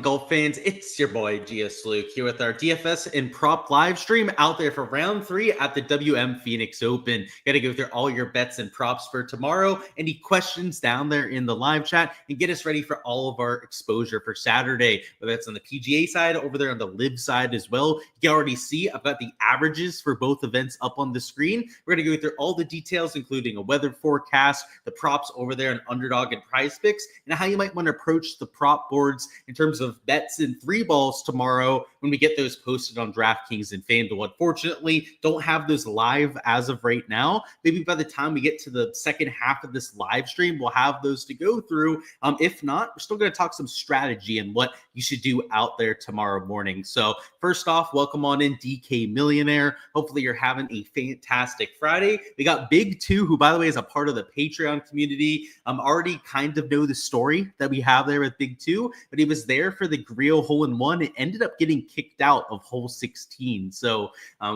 Golf fans, it's your boy Gsluke here with our DFS and prop live stream out there for round 3 at the WM Phoenix Open. Got to go through all your bets and props for tomorrow. Any questions down there in the live chat and get us ready for all of our exposure for Saturday, whether it's on the PGA side, over there on the live side as well. You can already see I've got the averages for both events up on the screen. We're going to go through all the details, including a weather forecast, the props over there on Underdog and Prize Picks, and how you might want to approach the prop boards in terms of bets and three balls tomorrow when we get those posted on Draftkings and Fanduel. Unfortunately, don't have those live as of right now. Maybe by the time we get to the second half of this live stream, we'll have those to go through. If not, we're still going to talk some strategy and what you should do out there tomorrow morning. So first off, welcome on in, DK Millionaire. Hopefully you're having a fantastic Friday. We got Big Two, who by the way is a part of the Patreon community. Already kind of know the story that we have there with Big Two, but he was there for the Griot hole-in-one. It ended up getting kicked out of hole 16. So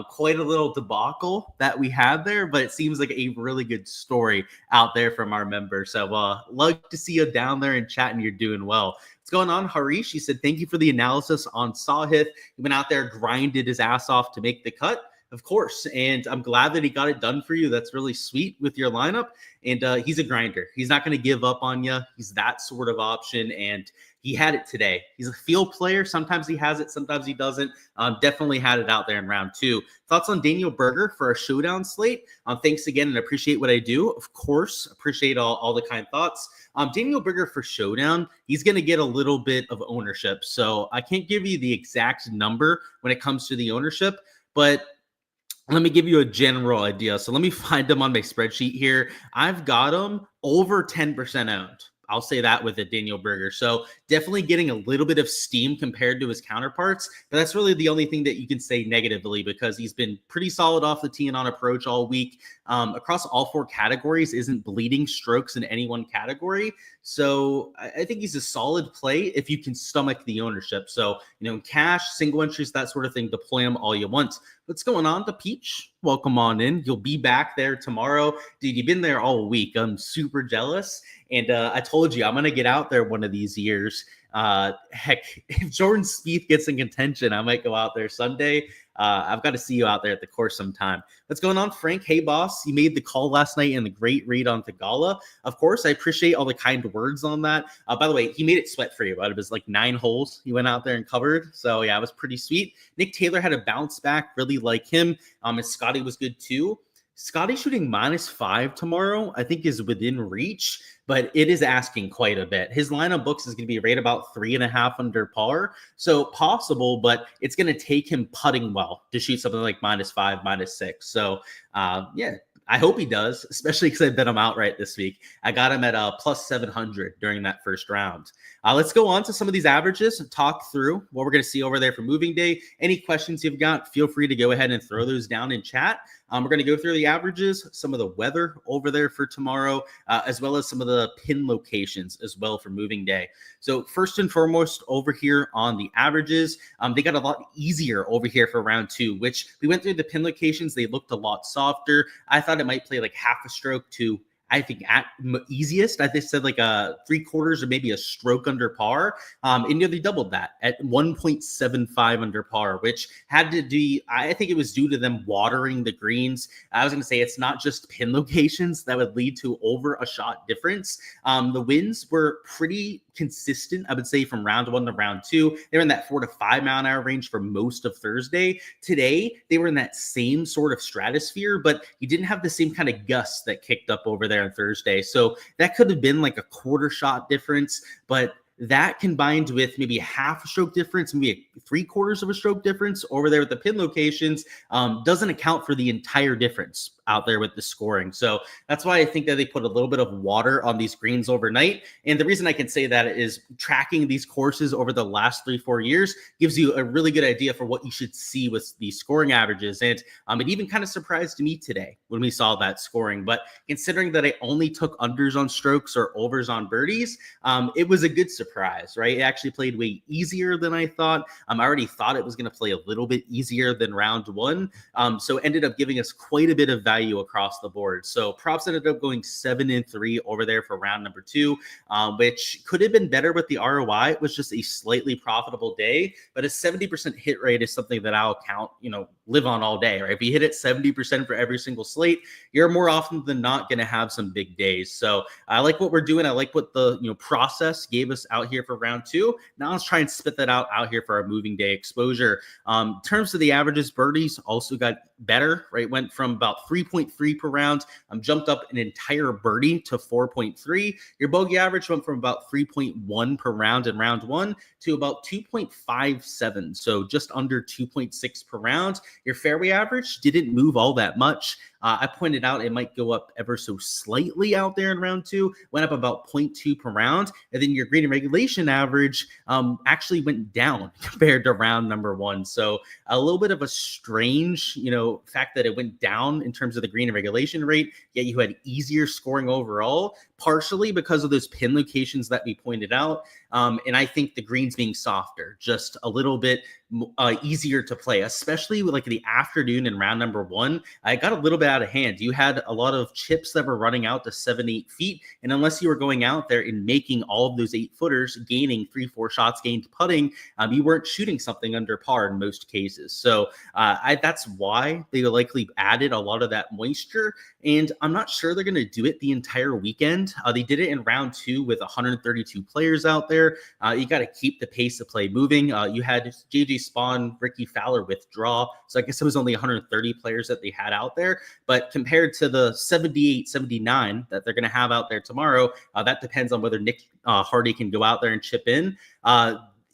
quite a little debacle that we had there, but it seems like a really good story out there from our members. So love to see you down there in chat, and you're doing well. What's going on, Harish? He said, thank you for the analysis on Sahith. He went out there, grinded his ass off to make the cut. Of course, and I'm glad that he got it done for you. That's really sweet with your lineup, and he's a grinder. He's not going to give up on you. He's that sort of option, and he had it today. He's a field player. Sometimes he has it, sometimes he doesn't. Definitely had it out there in round 2. Thoughts on Daniel Berger for a showdown slate? Thanks again, and appreciate what I do. Of course, appreciate all the kind thoughts. Daniel Berger for showdown, he's going to get a little bit of ownership. So I can't give you the exact number when it comes to the ownership, but let me give you a general idea. So let me find them on my spreadsheet here. I've got them over 10% owned. I'll say that with a Daniel Berger. So definitely getting a little bit of steam compared to his counterparts, but that's really the only thing that you can say negatively, because he's been pretty solid off the tee and on approach all week. Across all 4 categories, isn't bleeding strokes in any one category. So I think he's a solid play if you can stomach the ownership. So, in cash, single entries, that sort of thing, deploy them all you want. What's going on, the Peach? Welcome on in. You'll be back there tomorrow. Dude, you've been there all week. I'm super jealous. And I told you, I'm going to get out there one of these years. Heck, if Jordan Spieth gets in contention, I might go out there Sunday. I've got to see you out there at the course sometime. What's going on, Frank? Hey, boss. You made the call last night and the great read on Tagala. Of course, I appreciate all the kind words on that. By the way, he made it sweat for you. Out of his 9 holes, he went out there and covered. So, yeah, it was pretty sweet. Nick Taylor had a bounce back. Really like him. And Scotty was good, too. Scotty shooting -5 tomorrow, I think, is within reach, but it is asking quite a bit. His lineup books is going to be right about 3.5 under par. So possible, but it's going to take him putting well to shoot something like -5, -6. So, yeah. I hope he does, especially because I bet him outright this week. I got him at plus 700 during that first round. Let's go on to some of these averages and talk through what we're going to see over there for moving day. Any questions you've got, feel free to go ahead and throw those down in chat. We're going to go through the averages, some of the weather over there for tomorrow, as well as some of the pin locations as well for moving day. So first and foremost over here on the averages, they got a lot easier over here for round 2, which we went through the pin locations. They looked a lot softer. I thought it might play half a stroke to, I think, at easiest, I think said a 3/4 or maybe a stroke under par. And nearly doubled that at 1.75 under par, which had to be, I think it was due to them watering the greens. I was going to say it's not just pin locations that would lead to over a shot difference. The winds were pretty consistent, I would say, from round 1 to round 2. They were in that 4 to 5 mile an hour range for most of Thursday. Today, they were in that same sort of stratosphere, but you didn't have the same kind of gusts that kicked up over there on Thursday. So that could have been a 1/4 shot difference, but that combined with maybe a half a stroke difference, maybe 3/4 of a stroke difference over there with the pin locations, doesn't account for the entire difference out there with the scoring. So that's why I think that they put a little bit of water on these greens overnight. And the reason I can say that is tracking these courses over the last 3-4 years gives you a really good idea for what you should see with these scoring averages. And it even kind of surprised me today when we saw that scoring. But considering that I only took unders on strokes or overs on birdies, it was a good surprise. surprised, right? It actually played way easier than I thought. I already thought it was going to play a little bit easier than round one. So ended up giving us quite a bit of value across the board. So props ended up going 7-3 over there for round number two, which could have been better with the ROI. It was just a slightly profitable day, but a 70% hit rate is something that I'll count, live on all day, right? If you hit it 70% for every single slate, you're more often than not going to have some big days. So I like what we're doing. I like what the process gave us out here for round two. Now let's try and spit that out here for our moving day exposure. In terms of the averages, birdies also got better, right? Went from about 3.3 per round, jumped up an entire birdie to 4.3. Your bogey average went from about 3.1 per round in round one to about 2.57, so just under 2.6 per round. Your fairway average didn't move all that much. I pointed out it might go up ever so slightly out there in round two, went up about 0.2 per round. And then your green and regulation average actually went down compared to round number one. So a little bit of a strange, fact that it went down in terms of the green and regulation rate, yet you had easier scoring overall, partially because of those pin locations that we pointed out. And I think the greens being softer, just a little bit easier to play, especially with like the afternoon in round number one. I got a little bit out of hand. You had a lot of chips that were running out to 7-8 feet. And unless you were going out there and making all of those 8-footers, gaining 3-4 shots gained putting, you weren't shooting something under par in most cases. So that's why they likely added a lot of that moisture. And I'm not sure they're going to do it the entire weekend. They did it in round two with 132 players out there. You got to keep the pace of play moving. You had JJ Spawn, Ricky Fowler withdraw. So I guess it was only 130 players that they had out there. But compared to the 78, 79 that they're going to have out there tomorrow, that depends on whether Nick Hardy can go out there and chip in.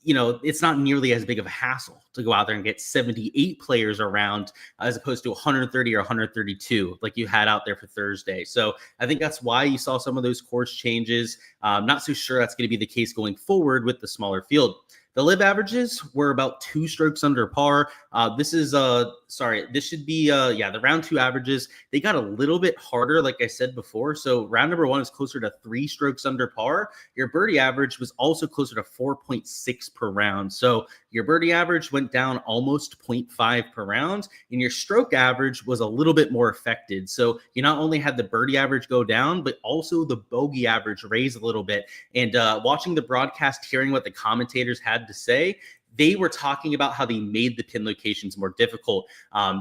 It's not nearly as big of a hassle to go out there and get 78 players around as opposed to 130 or 132 like you had out there for Thursday. So I think that's why you saw some of those course changes. Not so sure that's going to be the case going forward with the smaller field. The live averages were about 2 strokes under par. This should be the round two averages. They got a little bit harder, like I said before. So round number one is closer to 3 strokes under par. Your birdie average was also closer to 4.6 per round. So your birdie average went down almost 0.5 per round, and your stroke average was a little bit more affected. So you not only had the birdie average go down, but also the bogey average raise a little bit. And watching the broadcast, hearing what the commentators had to say, they were talking about how they made the pin locations more difficult.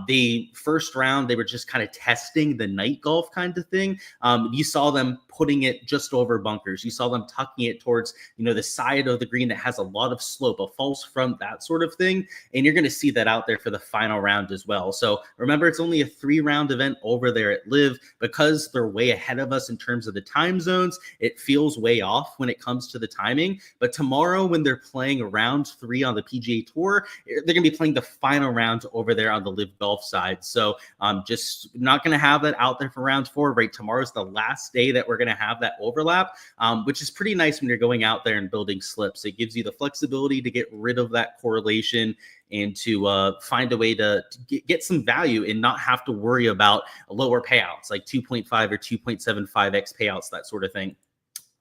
The first round, they were just kind of testing the night golf kind of thing. You saw them putting it just over bunkers. You saw them tucking it towards, the side of the green that has a lot of slope, a false front, that sort of thing. And you're going to see that out there for the final round as well. So remember, it's only a 3-round event over there at Live. Because they're way ahead of us in terms of the time zones, it feels way off when it comes to the timing. But tomorrow, when they're playing round 3 on the PGA Tour, they're going to be playing the final round over there on the Live Golf side. So just not going to have that out there for round 4. Right, tomorrow's the last day that we're going to have that overlap, which is pretty nice when you're going out there and building slips. It gives you the flexibility to get rid of that correlation and to find a way to get some value and not have to worry about lower payouts like 2.5 or 2.75x payouts, that sort of thing.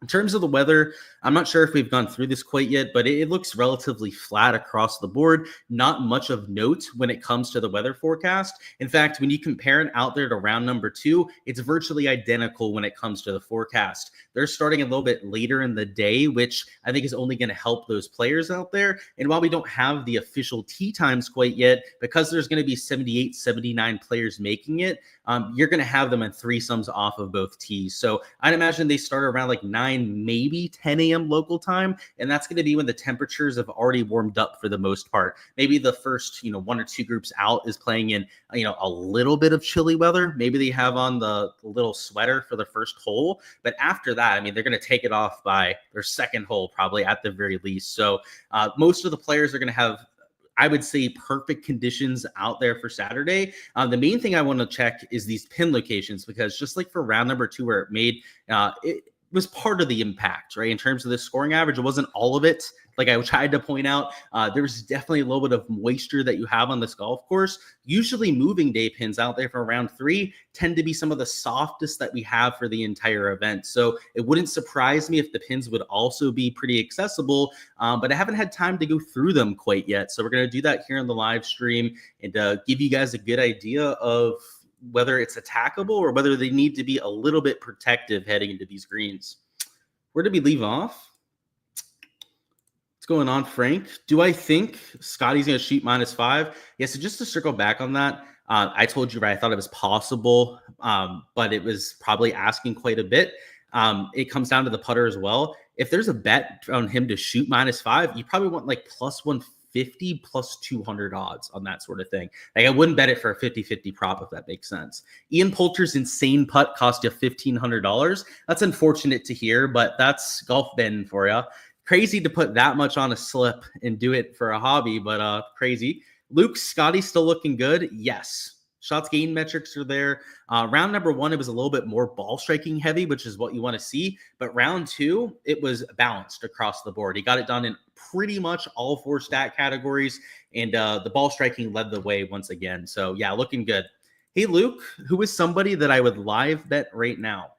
In terms of the weather, I'm not sure if we've gone through this quite yet, but it looks relatively flat across the board. Not much of note when it comes to the weather forecast. In fact, when you compare it out there to round number 2, it's virtually identical when it comes to the forecast. They're starting a little bit later in the day, which I think is only going to help those players out there. And while we don't have the official tee times quite yet, because there's going to be 78, 79 players making it, you're going to have them in threesomes off of both tees. So I'd imagine they start around like 9, maybe 10 a.m. local time. And that's going to be when the temperatures have already warmed up for the most part. Maybe the first, 1 or 2 groups out is playing in, a little bit of chilly weather. Maybe they have on the little sweater for the first hole. But after that, they're going to take it off by their second hole, probably at the very least. So most of the players are going to have, I would say, perfect conditions out there for Saturday. The main thing I want to check is these pin locations, because just like for round number 2 where it made, it was part of the impact, right? In terms of the scoring average, it wasn't all of it. like I tried to point out, there's definitely a little bit of moisture that you have on this golf course. Usually moving day pins out there for round 3 tend to be some of the softest that we have for the entire event. So it wouldn't surprise me if the pins would also be pretty accessible, but I haven't had time to go through them quite yet. So we're going to do that here in the live stream and give you guys a good idea of whether it's attackable or whether they need to be a little bit protective heading into these greens. Where did we leave off? What's going on, Frank? Do I think Scotty's going to shoot -5? Yeah, so just to circle back on that, I told you, right, I thought it was possible, but it was probably asking quite a bit. It comes down to the putter as well. If there's a bet on him to shoot -5, you probably want like +150, +200 odds on that sort of thing. Like I wouldn't bet it for a 50-50 prop if that makes sense. Ian Poulter's insane putt cost you $1,500. That's unfortunate to hear, but that's golf betting for you. Crazy to put that much on a slip and do it for a hobby, but crazy. Luke, Scotty still looking good? Yes. Shots gained metrics are there. Round number 1, it was a little bit more ball striking heavy, which is what you want to see. But round 2, it was balanced across the board. He got it done in pretty much all 4 stat categories, and the ball striking led the way once again. So yeah, looking good. Hey, Luke, who is somebody that I would live bet right now?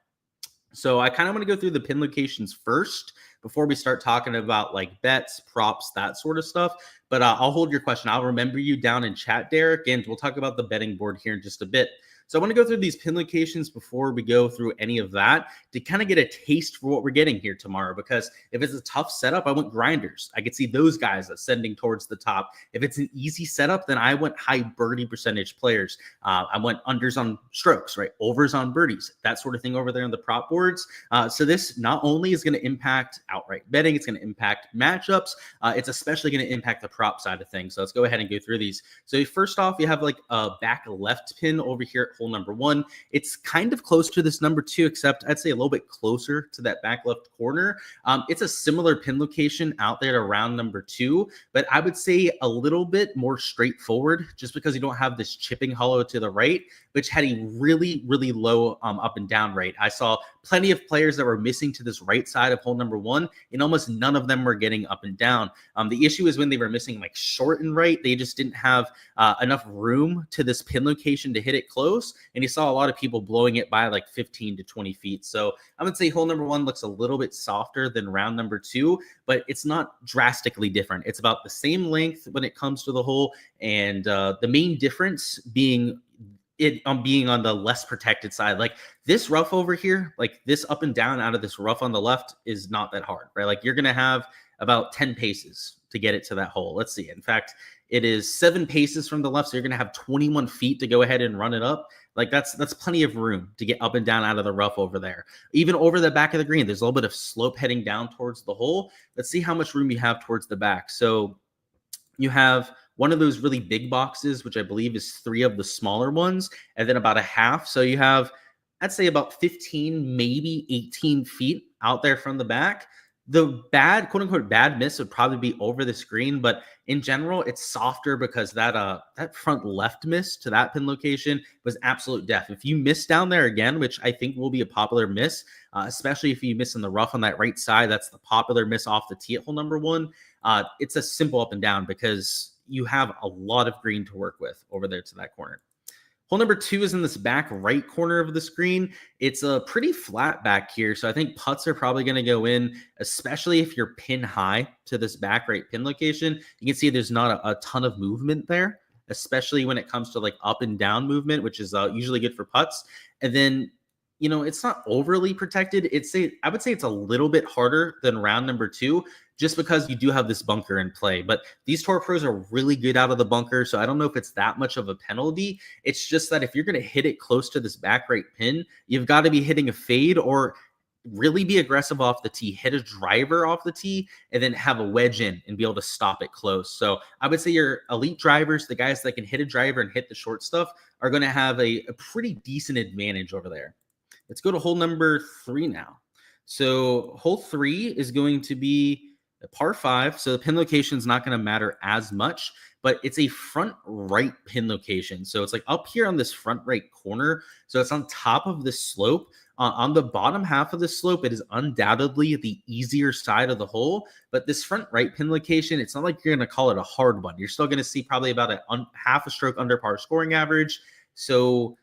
So I kind of want to go through the pin locations first before we start talking about like bets, props, that sort of stuff. But I'll hold your question. I'll remember you down in chat, Derek, and we'll talk about the betting board here in just a bit. So I want to go through these pin locations before we go through any of that to kind of get a taste for what we're getting here tomorrow. Because if it's a tough setup, I want grinders. I could see those guys ascending towards the top. If it's an easy setup, then I want high birdie percentage players. I want unders on strokes, right? Overs on birdies, that sort of thing over there on the prop boards. So this not only is going to impact outright betting, it's going to impact matchups. It's especially going to impact the prop side of things. So let's go ahead and go through these. So first off, you have like a back left pin over here at hole number 1. It's kind of close to this number 2, except I'd say a little bit closer to that back left corner. It's a similar pin location out there around number 2, but I would say a little bit more straightforward just because you don't have this chipping hollow to the right, which had a really, really low up and down rate. I saw plenty of players that were missing to this right side of hole number 1, and almost none of them were getting up and down. The issue is when they were missing like short and right, they just didn't have enough room to this pin location to hit it close, and you saw a lot of people blowing it by like 15 to 20 feet. So I would say hole number 1 looks a little bit softer than round number 2, but it's not drastically different. It's about the same length when it comes to the hole, and the main difference being being on the less protected side. Like this rough over here, like this up and down out of this rough on the left is not that hard, right? Like you're going to have about 10 paces to get it to that hole. Let's see. In fact, it is 7 paces from the left. So you're going to have 21 feet to go ahead and run it up. Like that's plenty of room to get up and down out of the rough over there. Even over the back of the green, there's a little bit of slope heading down towards the hole. Let's see how much room you have towards the back. So you have one of those really big boxes, which I believe is 3 of the smaller ones, and then about a half. So you have, I'd say about 15, maybe 18 feet out there from the back. The bad, quote unquote, bad miss would probably be over the screen, but in general, it's softer because that front left miss to that pin location was absolute death. If you miss down there again, which I think will be a popular miss, especially if you miss in the rough on that right side, that's the popular miss off the tee at hole number 1. It's a simple up and down because you have a lot of green to work with over there to that corner. Hole number 2 is in this back right corner of the screen. It's a pretty flat back here, so I think putts are probably going to go in, especially if you're pin high to this back right pin location. You can see there's not a ton of movement there, especially when it comes to like up and down movement, which is usually good for putts. And then, you know, it's not overly protected. I would say it's a little bit harder than round number 2, just because you do have this bunker in play. But these Tour Pros are really good out of the bunker, so I don't know if it's that much of a penalty. It's just that if you're going to hit it close to this back right pin, you've got to be hitting a fade or really be aggressive off the tee, hit a driver off the tee, and then have a wedge in and be able to stop it close. So I would say your elite drivers, the guys that can hit a driver and hit the short stuff, are going to have a pretty decent advantage over there. Let's go to hole number 3 now. So hole 3 is going to be The par 5, so the pin location is not going to matter as much, but it's a front right pin location. So it's like up here on this front right corner. So it's on top of this slope. On the bottom half of the slope, it is undoubtedly the easier side of the hole. But this front right pin location, it's not like you're going to call it a hard one. You're still going to see probably about half a stroke under par scoring average. So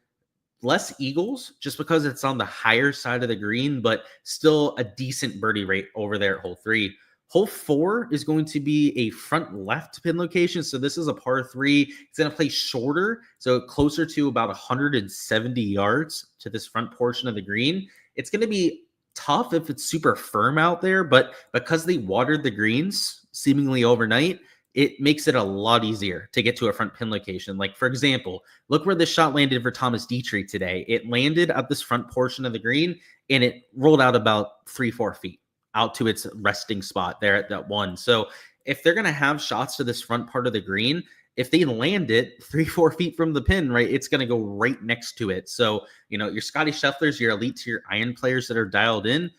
less eagles just because it's on the higher side of the green, but still a decent birdie rate over there at hole 3. Hole 4 is going to be a front left pin location. So this is a par 3. It's going to play shorter, so closer to about 170 yards to this front portion of the green. It's going to be tough if it's super firm out there, but because they watered the greens seemingly overnight, it makes it a lot easier to get to a front pin location. Like, for example, look where this shot landed for Thomas Dietrich today. It landed at this front portion of the green, and it rolled out about 3-4 feet out to its resting spot there at that one. So if they're going to have shots to this front part of the green, if they land it 3-4 feet from the pin, right, it's going to go right next to it. So, your Scotty Schefflers, your elites, your iron players that are dialed in,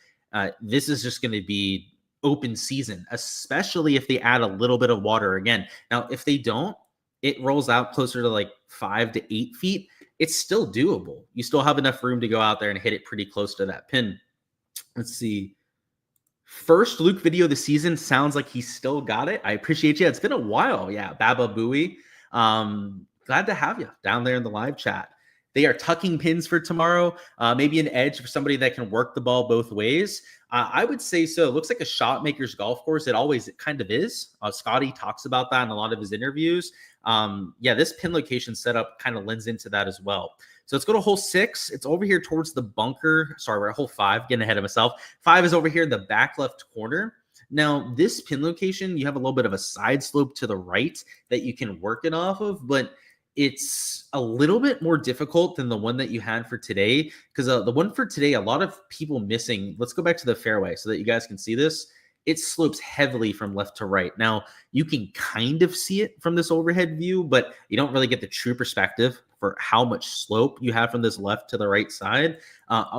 this is just going to be open season, especially if they add a little bit of water again. Now, if they don't, it rolls out closer to like 5 to 8 feet. It's still doable. You still have enough room to go out there and hit it pretty close to that pin. Let's see. First Luke video of the season. Sounds like he still got it. I appreciate you. It's been a while. Yeah, Baba Booey. Glad to have you down there in the live chat. They are tucking pins for tomorrow. Maybe an edge for somebody that can work the ball both ways. I would say so. It looks like a shot maker's golf course. It kind of is. Scotty talks about that in a lot of his interviews. This pin location setup kind of lends into that as well. So let's go to hole 6. It's over here towards the bunker. Sorry, we're at hole 5. Getting ahead of myself. 5 is over here in the back left corner. Now, this pin location, you have a little bit of a side slope to the right that you can work it off of, but it's a little bit more difficult than the one that you had for today, because the one for today, a lot of people missing. Let's go back to the fairway so that you guys can see this. It slopes heavily from left to right. Now, you can kind of see it from this overhead view, but you don't really get the true perspective for how much slope you have from this left to the right side.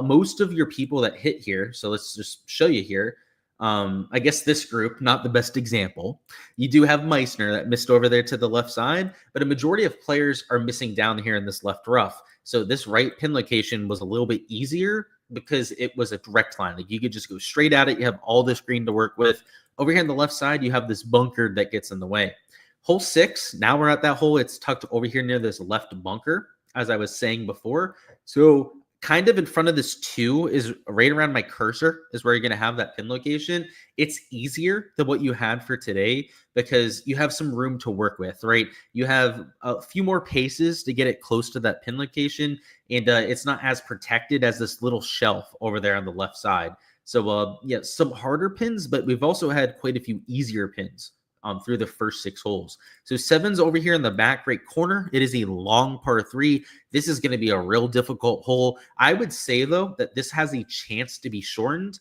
Most of your people that hit here, so let's just show you here. I guess this group, not the best example. You do have Meissner that missed over there to the left side, but a majority of players are missing down here in this left rough. So this right pin location was a little bit easier because it was a direct line. Like, you could just go straight at it. You have all this green to work with. Over here on the left side, you have this bunker that gets in the way. Hole 6, now we're at that hole. It's tucked over here near this left bunker, as I was saying before. So kind of in front of this 2 is right around my cursor is where you're going to have that pin location. It's easier than what you had for today because you have some room to work with, right? You have a few more paces to get it close to that pin location, and it's not as protected as this little shelf over there on the left side. So, some harder pins, but we've also had quite a few easier pins through the first 6 holes. So 7's over here in the back right corner. It is a long par 3. This is going to be a real difficult hole. I would say, though, that this has a chance to be shortened.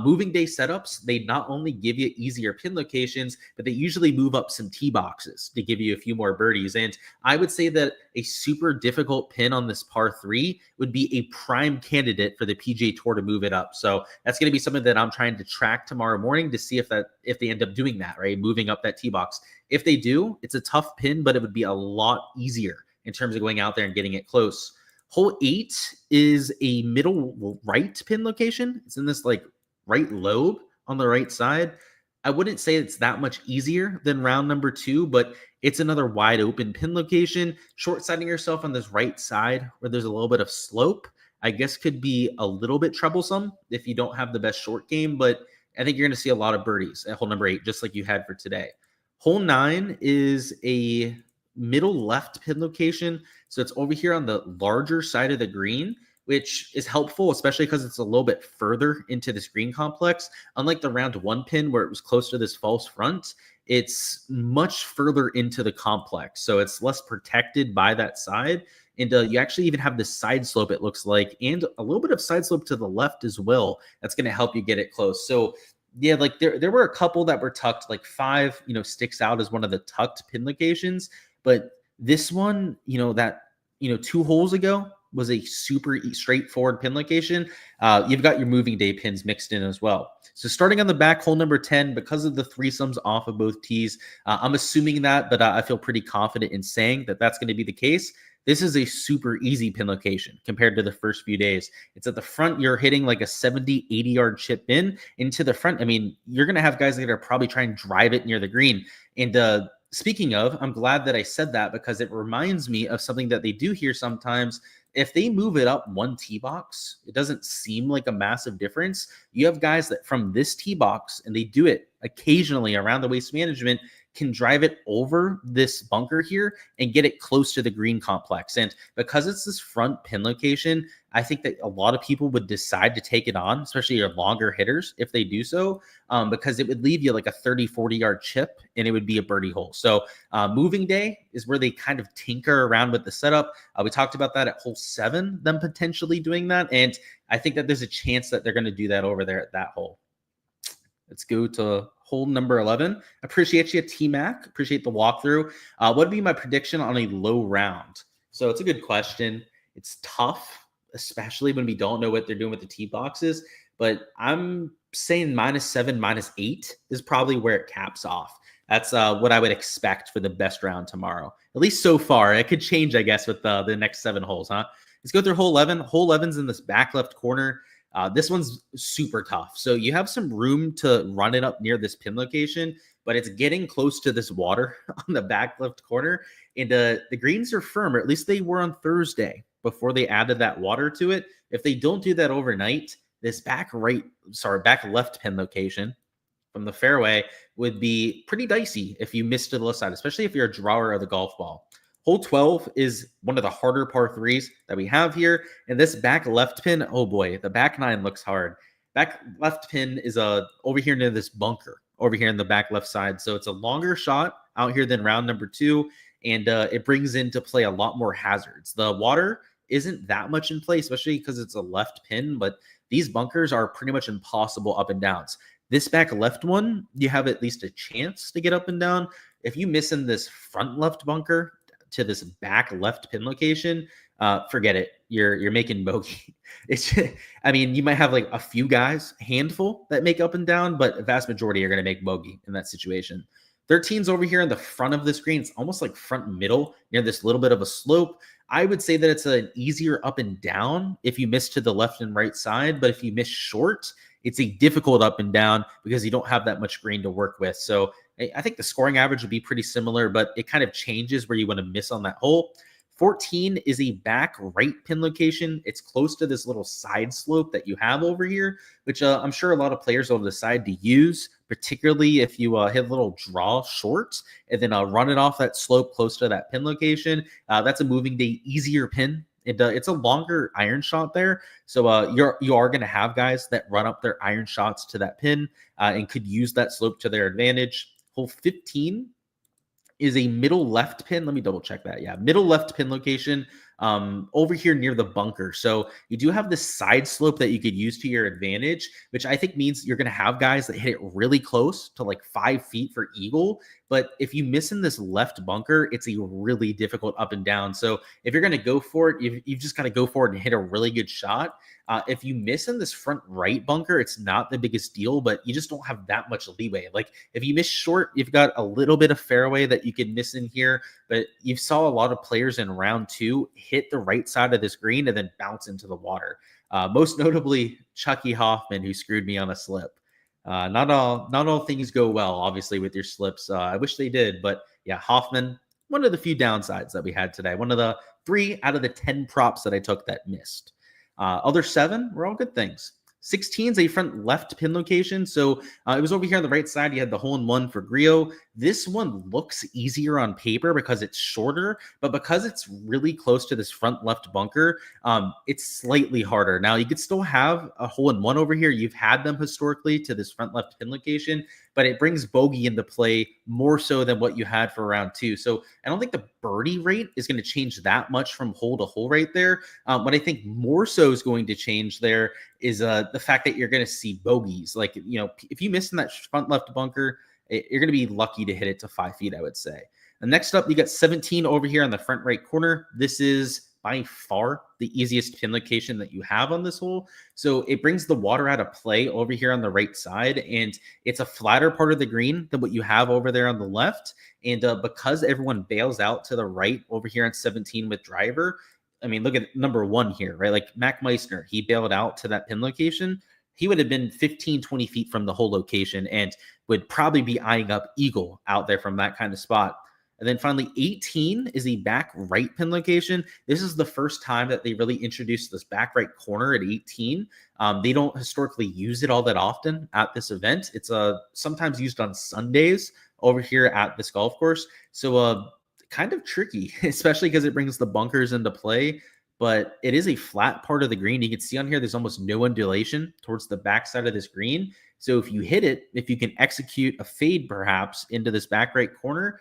Moving day setups, they not only give you easier pin locations, but they usually move up some tee boxes to give you a few more birdies. And I would say that a super difficult pin on this par 3 would be a prime candidate for the PGA Tour to move it up. So that's going to be something that I'm trying to track tomorrow morning to see if they end up doing that, right? Moving up that tee box. If they do, it's a tough pin, but it would be a lot easier in terms of going out there and getting it close. Hole 8 is a middle right pin location. It's in this like right lobe on the right side. I wouldn't say it's that much easier than round number 2, but it's another wide open pin location. Short siding yourself on this right side where there's a little bit of slope, I guess, could be a little bit troublesome if you don't have the best short game, but I think you're going to see a lot of birdies at hole number 8, just like you had for today. Hole 9 is a middle left pin location. So it's over here on the larger side of the green, which is helpful, especially because it's a little bit further into this green complex. Unlike the round 1 pin where it was close to this false front, it's much further into the complex. So it's less protected by that side. And you actually even have this side slope, it looks like, and a little bit of side slope to the left as well. That's going to help you get it close. So yeah, like there were a couple that were tucked, like 5, sticks out as one of the tucked pin locations. But this one, 2 holes ago, was a super straightforward pin location, you've got your moving day pins mixed in as well. So starting on the back, hole number 10, because of the threesomes off of both tees, I'm assuming that, but I feel pretty confident in saying that that's going to be the case. This is a super easy pin location compared to the first few days. It's at the front. You're hitting like a 70, 80-yard chip in into the front. I mean, you're going to have guys that are probably trying to drive it near the green. And speaking of, I'm glad that I said that because it reminds me of something that they do here sometimes. If they move it up one tee box, it doesn't seem like a massive difference. You have guys that from this tee box, and they do it occasionally around the waste management, can drive it over this bunker here and get it close to the green complex. And because it's this front pin location, I think that a lot of people would decide to take it on, especially your longer hitters, if they do so, because it would leave you like a 30, 40-yard chip and it would be a birdie hole. So moving day is where they kind of tinker around with the setup. We talked about that at hole 7, them potentially doing that. And I think that there's a chance that they're going to do that over there at that hole. Let's go to hole number 11. Appreciate you, T-Mac. Appreciate the walkthrough. What would be my prediction on a low round? So it's a good question. It's tough, especially when we don't know what they're doing with the tee boxes. But I'm saying -7, -8 is probably where it caps off. That's what I would expect for the best round tomorrow. At least so far. It could change, I guess, with the next 7 holes, huh? Let's go through hole 11. Hole 11's in this back left corner. This one's super tough. So you have some room to run it up near this pin location, but it's getting close to this water on the back left corner. And the greens are firm, or at least they were on Thursday before they added that water to it. If they don't do that overnight, this back left pin location from the fairway would be pretty dicey if you missed to the left side, especially if you're a drawer of the golf ball. Hole 12 is one of the harder par 3s that we have here. And this back left pin, oh boy, the back 9 looks hard. Back left pin is over here near this bunker, over here in the back left side. So it's a longer shot out here than round number 2. And it brings into play a lot more hazards. The water isn't that much in play, especially because it's a left pin. But these bunkers are pretty much impossible up and downs. This back left one, you have at least a chance to get up and down. If you miss in this front left bunker to this back left pin location, forget it. You're making bogey. I mean, you might have like a few guys, handful that make up and down, but a vast majority are going to make bogey in that situation. 13's over here in the front of this green. It's almost like front middle near this little bit of a slope. I would say that it's an easier up and down if you miss to the left and right side, but if you miss short, it's a difficult up and down because you don't have that much green to work with. So I think the scoring average would be pretty similar, but it kind of changes where you want to miss on that hole. 14 is a back right pin location. It's close to this little side slope that you have over here, which I'm sure a lot of players will decide to use, particularly if you hit a little draw short and then run it off that slope close to that pin location. That's a moving day easier pin. It's a longer iron shot there. So you are going to have guys that run up their iron shots to that pin and could use that slope to their advantage. Hole 15 is a middle left pin. Let me double check that. Yeah, middle left pin location over here near the bunker. So you do have this side slope that you could use to your advantage, which I think means you're going to have guys that hit it really close to like 5 feet for eagle. But if you miss in this left bunker, it's a really difficult up and down. So if you're going to go for it, you've just got to go for it and hit a really good shot. If you miss in this front right bunker, it's not the biggest deal, but you just don't have that much leeway. Like if you miss short, you've got a little bit of fairway that you can miss in here, but you saw a lot of players in round 2 hit the right side of this green and then bounce into the water. Most notably, Chucky Hoffman, who screwed me on a slip. Not all things go well, obviously, with your slips. I wish they did, but yeah, Hoffman, one of the few downsides that we had today. One of the 3 out of the 10 props that I took that missed. Other 7 were all good things. 16 is a front left pin location. So it was over here on the right side. You had the hole-in-one for Griot. This one looks easier on paper because it's shorter, but because it's really close to this front left bunker, it's slightly harder. Now, you could still have a hole-in-one over here. You've had them historically to this front left pin location, but it brings bogey into play more so than what you had for round 2. So I don't think the birdie rate is going to change that much from hole to hole right there. What I think more so is going to change there is the fact that you're going to see bogeys. Like, if you miss in that front left bunker, you're going to be lucky to hit it to 5 feet, I would say. And next up, you got 17 over here on the front right corner. This is by far the easiest pin location that you have on this hole. So it brings the water out of play over here on the right side, and it's a flatter part of the green than what you have over there on the left. And because everyone bails out to the right over here on 17 with driver, I mean, look at number 1 here, right? Like Mac Meissner, he bailed out to that pin location. He would have been 15, 20 feet from the hole location and would probably be eyeing up eagle out there from that kind of spot. And then finally, 18 is the back right pin location. This is the first time that they really introduced this back right corner at 18. They don't historically use it all that often at this event. It's sometimes used on Sundays over here at this golf course. So kind of tricky, especially because it brings the bunkers into play. But it is a flat part of the green. You can see on here, there's almost no undulation towards the backside of this green. So if you hit it, if you can execute a fade perhaps into this back right corner,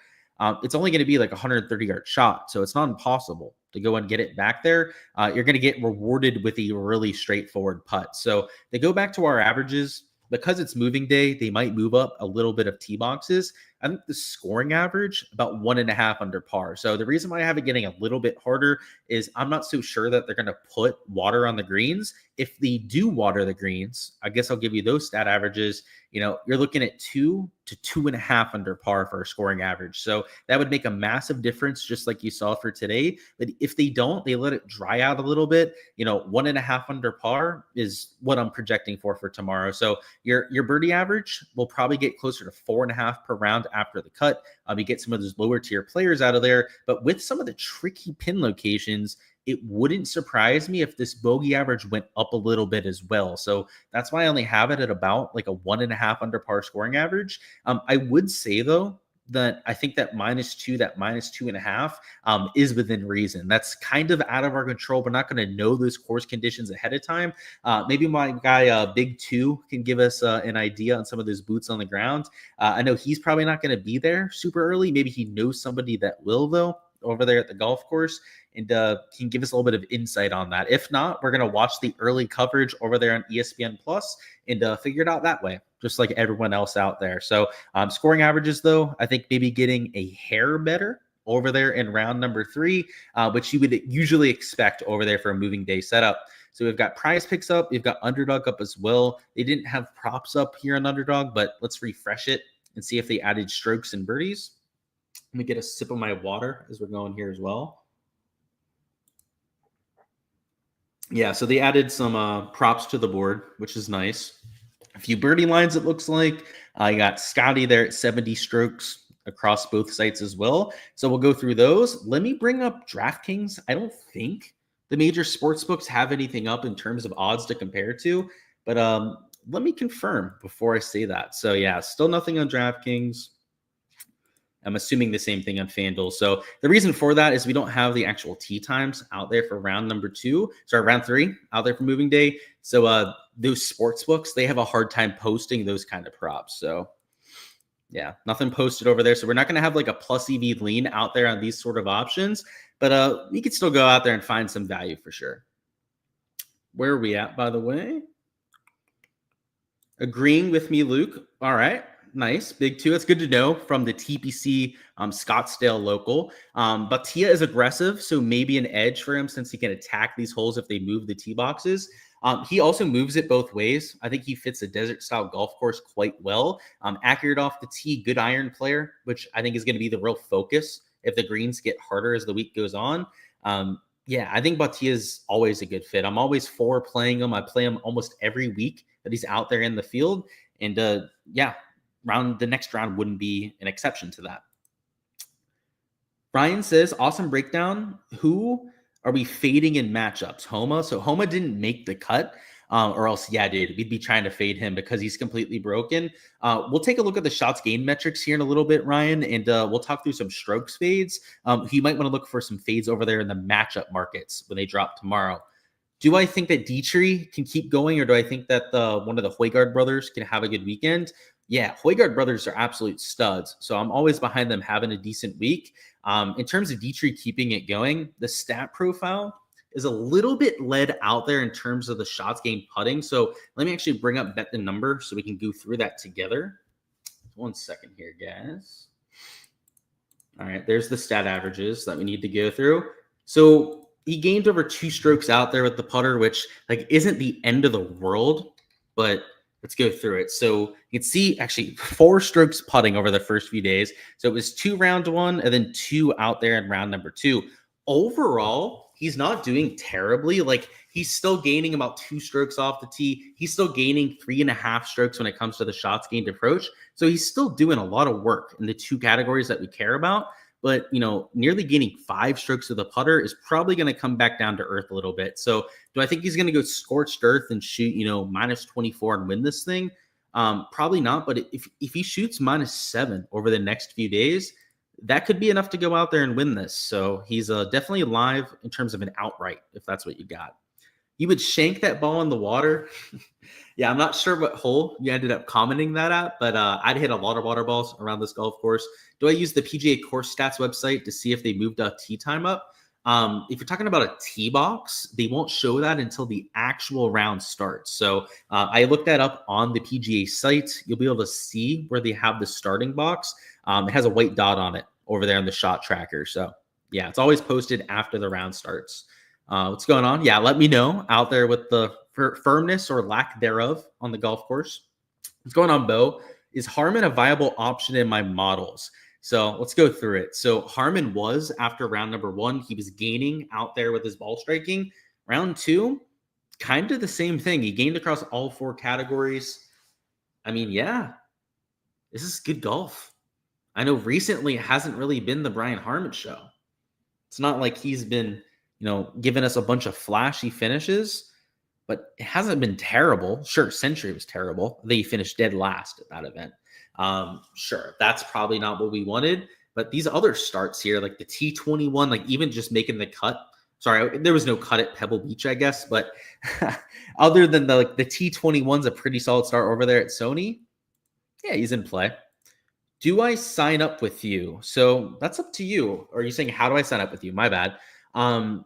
it's only going to be like a 130-yard shot. So it's not impossible to go and get it back there. You're going to get rewarded with a really straightforward putt. So they go back to our averages. Because it's moving day, they might move up a little bit of tee boxes. I think the scoring average about 1.5 under par. So the reason why I have it getting a little bit harder is I'm not so sure that they're going to put water on the greens. If they do water the greens, I guess I'll give you those stat averages. You know, you're looking at 2 to 2.5 under par for a scoring average. So that would make a massive difference, just like you saw for today. But if they don't, they let it dry out a little bit. You know, 1.5 under par is what I'm projecting for tomorrow. So your birdie average will probably get closer to 4.5 per round after the cut. You get some of those lower tier players out of there, but with some of the tricky pin locations, it wouldn't surprise me if this bogey average went up a little bit as well. So that's why I only have it at about like a 1.5 under par scoring average. I would say though, that I think that -2, that -2.5 is within reason. That's kind of out of our control. We're not going to know those course conditions ahead of time. Maybe my guy, Big Two, can give us an idea on some of those boots on the ground. I know he's probably not going to be there super early. Maybe he knows somebody that will, though, over there at the golf course, and can give us a little bit of insight on that. If not, we're going to watch the early coverage over there on ESPN Plus and figure it out that way, just like everyone else out there. So scoring averages, though, I think maybe getting a hair better over there in round number 3, which you would usually expect over there for a moving day setup. So we've got prize picks up. We've got Underdog up as well. They didn't have props up here on Underdog, but let's refresh it and see if they added strokes and birdies. Let me get a sip of my water as we're going here as well. Yeah, so they added some props to the board, which is nice. A few birdie lines, it looks like. You got Scotty there at 70 strokes across both sites as well. So we'll go through those. Let me bring up DraftKings. I don't think the major sports books have anything up in terms of odds to compare to, but let me confirm before I say that. So yeah, still nothing on DraftKings. I'm assuming the same thing on Fanduel. So the reason for that is we don't have the actual tee times out there for round 3 out there for moving day. So those sports books, they have a hard time posting those kind of props. So yeah, nothing posted over there. So we're not going to have like a plus EV lean out there on these sort of options, but we could still go out there and find some value for sure. Where are we at, by the way? Agreeing with me, Luke. All right. Nice. Big Two. It's good to know from the TPC Scottsdale local. Batia is aggressive, so maybe an edge for him since he can attack these holes if they move the tee boxes. He also moves it both ways. I think he fits a desert-style golf course quite well. Accurate off the tee, good iron player, which I think is going to be the real focus if the greens get harder as the week goes on. Yeah, I think Batia is always a good fit. I'm always for playing him. I play him almost every week that he's out there in the field. And yeah, the next round wouldn't be an exception to that. Ryan says, awesome breakdown. Who are we fading in matchups? Homa. So Homa didn't make the cut, or else, yeah, dude, we'd be trying to fade him because he's completely broken. We'll take a look at the shots gained metrics here in a little bit, Ryan, and we'll talk through some strokes fades. You might want to look for some fades over there in the matchup markets when they drop tomorrow. Do I think that Dietrich can keep going, or do I think that one of the Højgaard brothers can have a good weekend? Yeah, Højgaard brothers are absolute studs, so I'm always behind them having a decent week. In terms of Dietrich keeping it going, the stat profile is a little bit led out there in terms of the shots gained putting. So let me actually bring up Bet the Number so we can go through that together. 1 second here, guys. All right, there's the stat averages that we need to go through. So he gained over 2 strokes out there with the putter, which like isn't the end of the world, but let's go through it. So you can see actually 4 strokes putting over the first few days. So it was 2 round 1 and then 2 out there in round number 2. Overall, he's not doing terribly. Like he's still gaining about 2 strokes off the tee. He's still gaining 3.5 strokes when it comes to the shots gained approach. So he's still doing a lot of work in the 2 categories that we care about. But, nearly gaining 5 strokes of the putter is probably going to come back down to earth a little bit. So do I think he's going to go scorched earth and shoot, minus 24 and win this thing? Probably not. But if he shoots minus 7 over the next few days, that could be enough to go out there and win this. So he's definitely live in terms of an outright, if that's what you got. You would shank that ball in the water. Yeah, I'm not sure what hole you ended up commenting that at, but I'd hit a lot of water balls around this golf course. Do I use the PGA Course Stats website to see if they moved a tee time up? If you're talking about a tee box, they won't show that until the actual round starts. So I looked that up on the PGA site. You'll be able to see where they have the starting box. It has a white dot on it over there on the shot tracker. So yeah, it's always posted after the round starts. What's going on? Yeah, let me know out there with the firmness or lack thereof on the golf course. What's going on, Bo? Is Harman a viable option in my models? So let's go through it. So Harman was, after round number 1, he was gaining out there with his ball striking. Round 2, kind of the same thing. He gained across all 4 categories. I mean, yeah, this is good golf. I know recently it hasn't really been the Brian Harman show. It's not like he's been, giving us a bunch of flashy finishes, but it hasn't been terrible. Sure, Century was terrible. They finished dead last at that event. Sure, that's probably not what we wanted, but these other starts here, like the T21, like even just making the cut. Sorry, there was no cut at Pebble Beach, I guess, but other than the T21's a pretty solid start over there at Sony. Yeah, he's in play. Do I sign up with you? So that's up to you. Or are you saying, how do I sign up with you? My bad.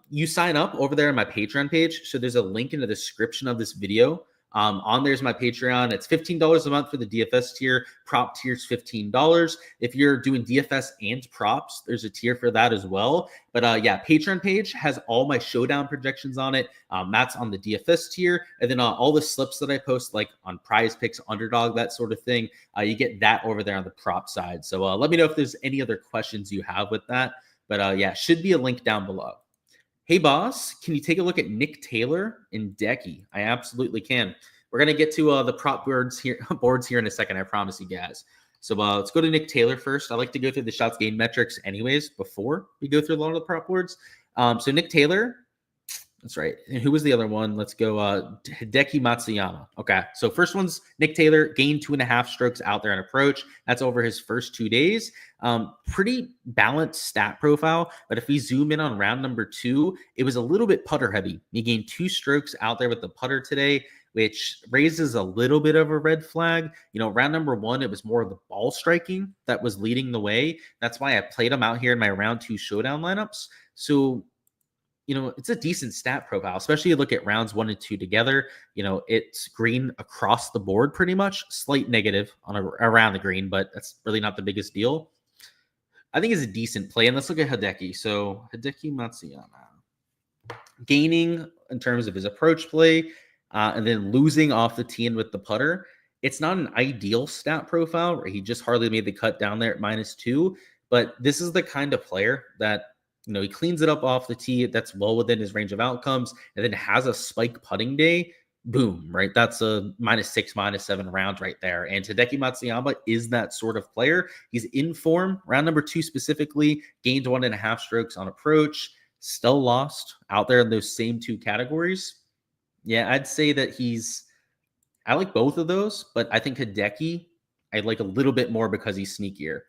You sign up over there on my Patreon page. So there's a link in the description of this video. On there's my Patreon. It's $15 a month for the DFS tier. Prop tier's $15. If you're doing DFS and props, there's a tier for that as well. But yeah, Patreon page has all my showdown projections on it. That's on the DFS tier. And then all the slips that I post, like on Prize Picks, Underdog, that sort of thing, you get that over there on the prop side. So let me know if there's any other questions you have with that. But yeah, should be a link down below. Hey, boss, can you take a look at Nick Taylor and Decky? I absolutely can. We're going to get to the prop boards here in a second, I promise you guys. So let's go to Nick Taylor first. I like to go through the shots gained metrics anyways before we go through a lot of the prop boards. So Nick Taylor, that's right. And who was the other one? Let's go Hideki Matsuyama. Okay, so first one's Nick Taylor, gained 2.5 strokes out there on approach. That's over his first 2 days. Pretty balanced stat profile, but if we zoom in on round number 2, it was a little bit putter heavy. He gained 2 strokes out there with the putter today, which raises a little bit of a red flag. Round number 1, it was more of the ball striking that was leading the way. That's why I played him out here in my round 2 showdown lineups. So it's a decent stat profile, especially you look at rounds 1 and 2 together. It's green across the board pretty much, slight negative around the green, but that's really not the biggest deal. I think it's a decent play. And let's look at Hideki. So Hideki Matsuyama gaining in terms of his approach play, and then losing off the tee and with the putter. It's not an ideal stat profile where he just hardly made the cut down there at -2, but this is the kind of player that he cleans it up off the tee. That's well within his range of outcomes, and then has a spike putting day. Boom, right? That's a -6, -7 round right there. And Hideki Matsuyama is that sort of player. He's in form. Round number 2 specifically, gained 1.5 strokes on approach. Still lost out there in those same 2 categories. Yeah, I'd say that I like both of those, but I think Hideki, I like a little bit more because he's sneakier.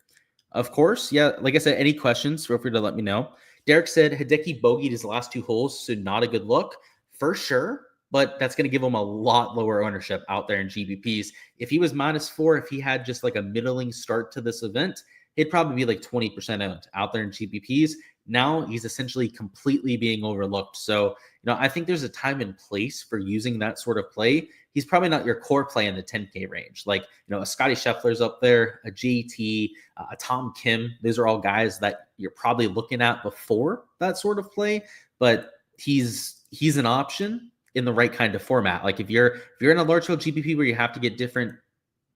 Of course, yeah, like I said, any questions, feel free to let me know. Derek said Hideki bogeyed his last 2 holes, so not a good look. For sure, but that's going to give him a lot lower ownership out there in GBPs. If he was -4, if he had just like a middling start to this event, he'd probably be like 20% owned out there in GBPs. Now he's essentially completely being overlooked. So, I think there's a time and place for using that sort of play. He's probably not your core play in the 10K range. Like, a Scotty Scheffler's up there, a JT, a Tom Kim. Those are all guys that you're probably looking at before that sort of play. But he's an option in the right kind of format. Like if you're in a large field GPP where you have to get different,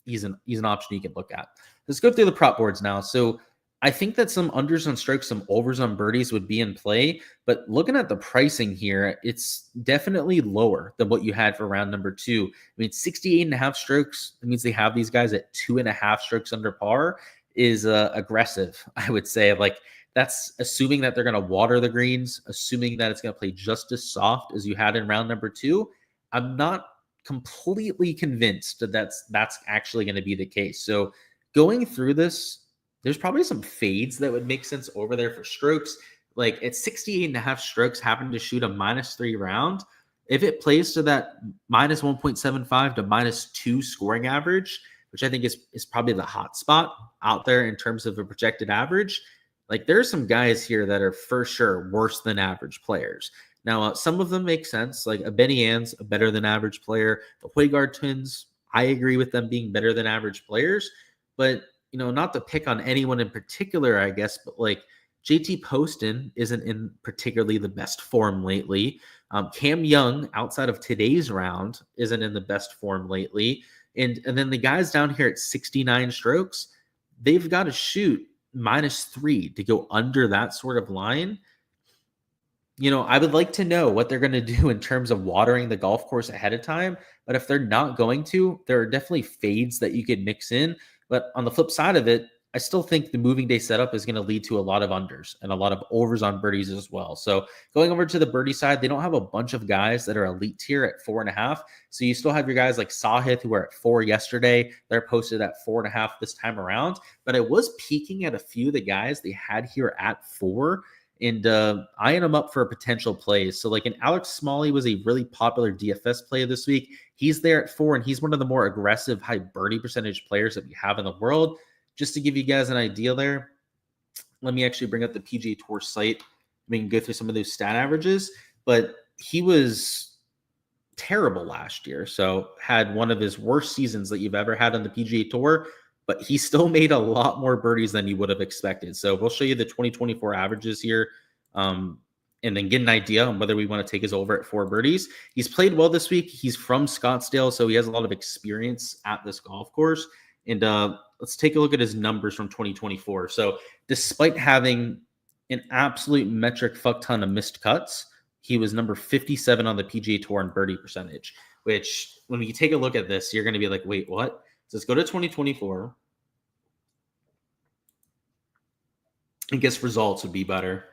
he's an option you can look at. Let's go through the prop boards now. So I think that some unders on strokes, some overs on birdies would be in play, but looking at the pricing here, it's definitely lower than what you had for round number 2. I mean, 68.5 strokes, that means they have these guys at 2.5 strokes under par, is aggressive, I would say. Like, that's assuming that they're going to water the greens, assuming that it's going to play just as soft as you had in round number 2. I'm not completely convinced that that's actually going to be the case. So going through this, there's probably some fades that would make sense over there for strokes. Like at 68.5 strokes, having to shoot a -3 round, if it plays to that -1.75 to -2 scoring average, which I think is probably the hot spot out there in terms of a projected average, like there's some guys here that are for sure worse than average players. Now, some of them make sense. Like a Benny Ann's a better than average player. The Højgaard twins, I agree with them being better than average players. But, you know, not to pick on anyone in particular, I guess, but like JT Poston isn't in particularly the best form lately. Cam Young, outside of today's round, isn't in the best form lately. And then the guys down here at 69 strokes, they've got to shoot -3 to go under that sort of line. You know, I would like to know what they're going to do in terms of watering the golf course ahead of time. But if they're not going to, there are definitely fades that you could mix in. But on the flip side of it, I still think the moving day setup is going to lead to a lot of unders and a lot of overs on birdies as well. So going over to the birdie side, they don't have a bunch of guys that are elite tier at 4.5. So you still have your guys like Sahith, who were at 4 yesterday. They're posted at 4.5 this time around. But I was peeking at a few of the guys they had here at 4 and eyeing them up for potential plays. So like an Alex Smalley was a really popular DFS play this week. He's there at 4, and he's one of the more aggressive high birdie percentage players that we have in the world. Just to give you guys an idea there, let me actually bring up the PGA Tour site. We can go through some of those stat averages, but he was terrible last year. So had one of his worst seasons that you've ever had on the PGA Tour, but he still made a lot more birdies than you would have expected. So we'll show you the 2024 averages here, and then get an idea on whether we want to take his over at 4 birdies. He's played well this week. He's from Scottsdale, so he has a lot of experience at this golf course. And let's take a look at his numbers from 2024. So despite having an absolute metric fuck ton of missed cuts, he was number 57 on the PGA Tour in birdie percentage, which when you take a look at this, you're going to be like, wait, what? So let's go to 2024. I guess results would be better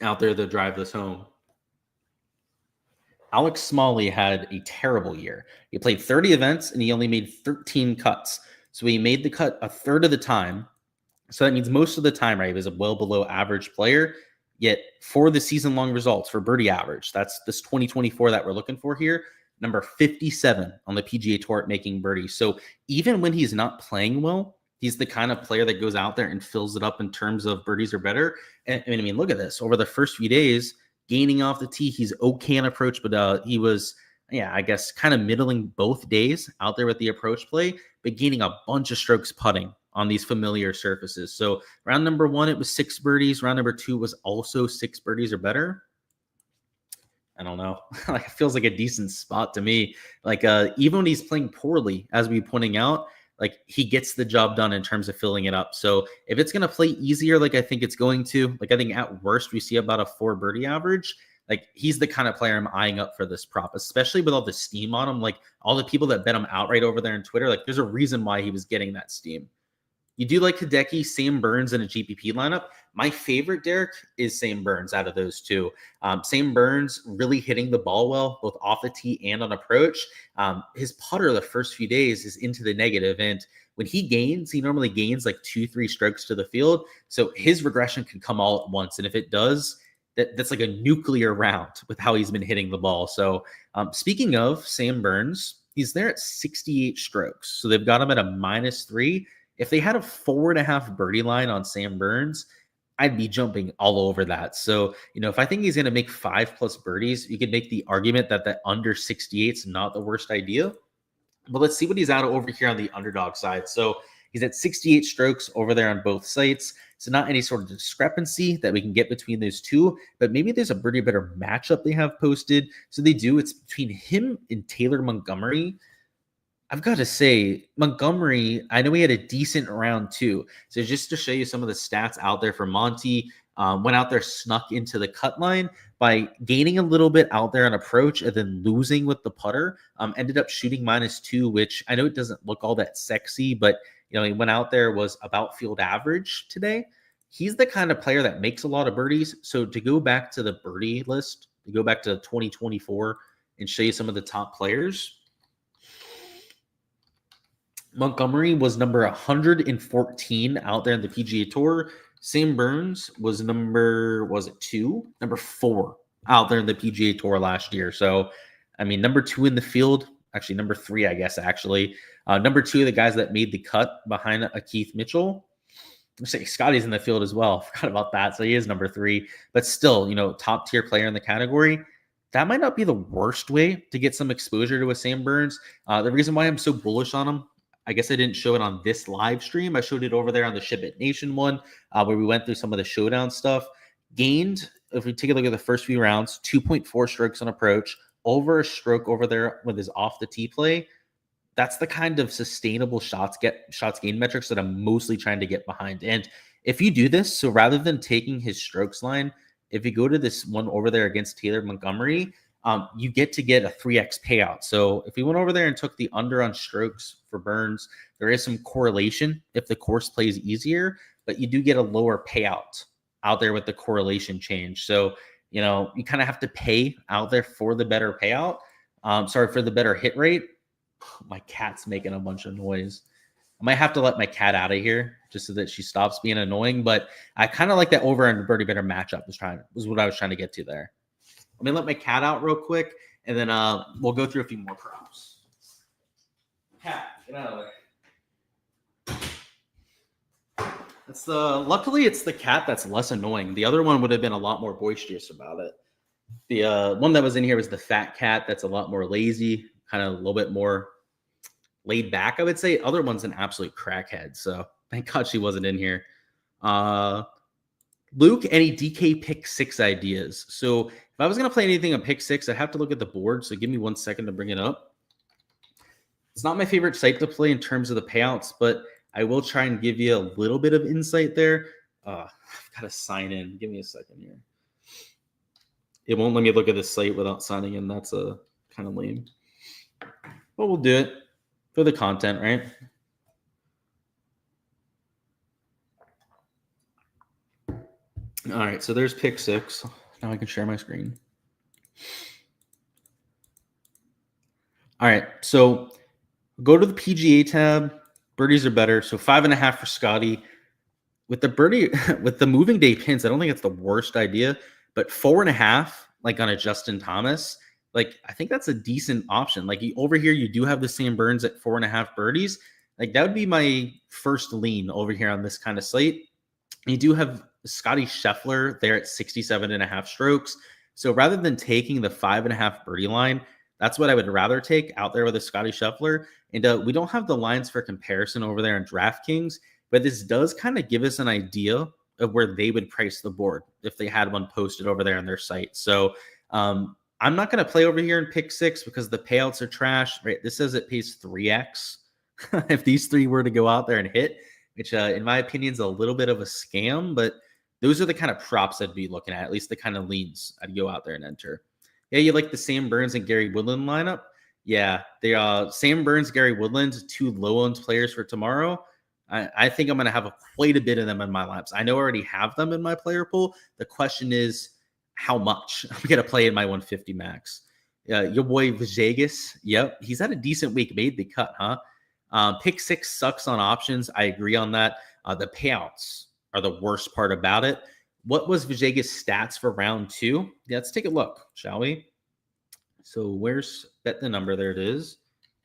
out there to drive this home. Alex Smalley had a terrible year. He played 30 events and he only made 13 cuts. So he made the cut a third of the time. So that means most of the time, right, he was a well below average player. Yet for the season-long results for birdie average, that's this 2024 that we're looking for here, number 57 on the PGA Tour at making birdies. So even when he's not playing well, he's the kind of player that goes out there and fills it up in terms of birdies or better. And I mean, look at this. Over the first few days, gaining off the tee, he's okay on approach, but he was, I guess, kind of middling both days out there with the approach play, but gaining a bunch of strokes putting on these familiar surfaces. So round number 1, it was 6 birdies. Round number 2 was also 6 birdies or better. I don't know. Like, it feels like a decent spot to me. Like even when he's playing poorly, as we pointing out, like he gets the job done in terms of filling it up. So if it's going to play easier, like I think it's going to, like I think at worst we see about a 4 birdie average. Like he's the kind of player I'm eyeing up for this prop, especially with all the steam on him. Like all the people that bet him outright over there on Twitter, like there's a reason why he was getting that steam. You do like Hideki, Sam Burns in a GPP lineup. My favorite, Derek, is Sam Burns out of those two. Sam Burns really hitting the ball well, both off the tee and on approach. His putter the first few days is into the negative, and when he gains, he normally gains like 2-3 strokes to the field. So his regression can come all at once, and if it does, that's like a nuclear round with how he's been hitting the ball. So speaking of Sam Burns, he's there at 68 strokes. So they've got him at a -3. If they had a 4.5 birdie line on Sam Burns, I'd be jumping all over that. So, if I think he's going to make 5+ birdies, you could make the argument that the under 68 is not the worst idea. But let's see what he's at over here on the underdog side. So he's at 68 strokes over there on both sites. So not any sort of discrepancy that we can get between those two, but maybe there's a birdie better matchup they have posted. So they do. It's between him and Taylor Montgomery. I've got to say, Montgomery, I know he had a decent round too. So just to show you some of the stats out there for Monty, went out there, snuck into the cut line by gaining a little bit out there on approach and then losing with the putter. Ended up shooting -2, which I know it doesn't look all that sexy, but he went out there, was about field average today. He's the kind of player that makes a lot of birdies. So to go back to the birdie list, to go back to 2024 and show you some of the top players, Montgomery was number 114 out there in the PGA Tour. Sam Burns was number 4 out there in the PGA Tour last year. So, I mean, number 2 in the field, actually number 3, I guess, actually. Number 2, the guys that made the cut behind a Keith Mitchell. I'm saying Scotty's in the field as well. Forgot about that. So he is number 3, but still, top tier player in the category. That might not be the worst way to get some exposure to a Sam Burns. The reason why I'm so bullish on him, I guess I didn't show it on this live stream. I showed it over there on the Ship It Nation one, where we went through some of the showdown stuff. Gained, if we take a look at the first few rounds, 2.4 strokes on approach, over a stroke over there with his off the tee play. That's the kind of sustainable shots gained metrics that I'm mostly trying to get behind. And if you do this, so rather than taking his strokes line, if you go to this one over there against Taylor Montgomery, you get a 3x payout. So if we went over there and took the under on strokes for Burns, there is some correlation if the course plays easier, but you do get a lower payout out there with the correlation change. So, you kind of have to pay out there for the better payout. For the better hit rate. My cat's making a bunch of noise. I might have to let my cat out of here just so that she stops being annoying, but I kind of like that over and birdie better matchup was what I was trying to get to there. Let me let my cat out real quick, and then we'll go through a few more props. Cat, get out of there. Luckily it's the cat that's less annoying. The other one would have been a lot more boisterous about it. The one that was in here was the fat cat that's a lot more lazy, kind of a little bit more laid back, I would say. Other one's an absolute crackhead, so thank God she wasn't in here. Luke, any DK pick 6 ideas? So if I was going to play anything on pick 6, I'd have to look at the board. So give me 1 second to bring it up. It's not my favorite site to play in terms of the payouts, but I will try and give you a little bit of insight there. I've got to sign in. Give me a second here. It won't let me look at this site without signing in. That's kind of lame. But we'll do it for the content, right? All right, so there's pick 6. Now I can share my screen. All right, so go to the PGA tab. Birdies are better. So 5.5 for Scotty. With the moving day pins, I don't think it's the worst idea, but 4.5, like on a Justin Thomas, like I think that's a decent option. Like over here, you do have the Sam Burns at 4.5 birdies. Like that would be my first lean over here on this kind of slate. You do have Scotty Scheffler there at 67.5 strokes. So rather than taking the 5.5 birdie line, that's what I would rather take out there with a Scotty Scheffler. And we don't have the lines for comparison over there in Draftkings, but this does kind of give us an idea of where they would price the board if they had one posted over there on their site. So I'm not going to play over here in pick 6 because the payouts are trash, right? This says it pays 3x if these 3 were to go out there and hit, which in my opinion is a little bit of a scam, but those are the kind of props I'd be looking at least the kind of leans I'd go out there and enter. Yeah, you like the Sam Burns and Gary Woodland lineup? Yeah, they Sam Burns, Gary Woodland, 2 low-owned players for tomorrow. I think I'm going to have quite a bit of them in my lineups. I know I already have them in my player pool. The question is how much I'm going to play in my 150 max. Your boy Villegas, yep, he's had a decent week. Made the cut, huh? Pick 6 sucks on options. I agree on that. The payouts are the worst part about it. What was Villegas' stats for round 2? Yeah, let's take a look, shall we? So where's bet the number? There it is.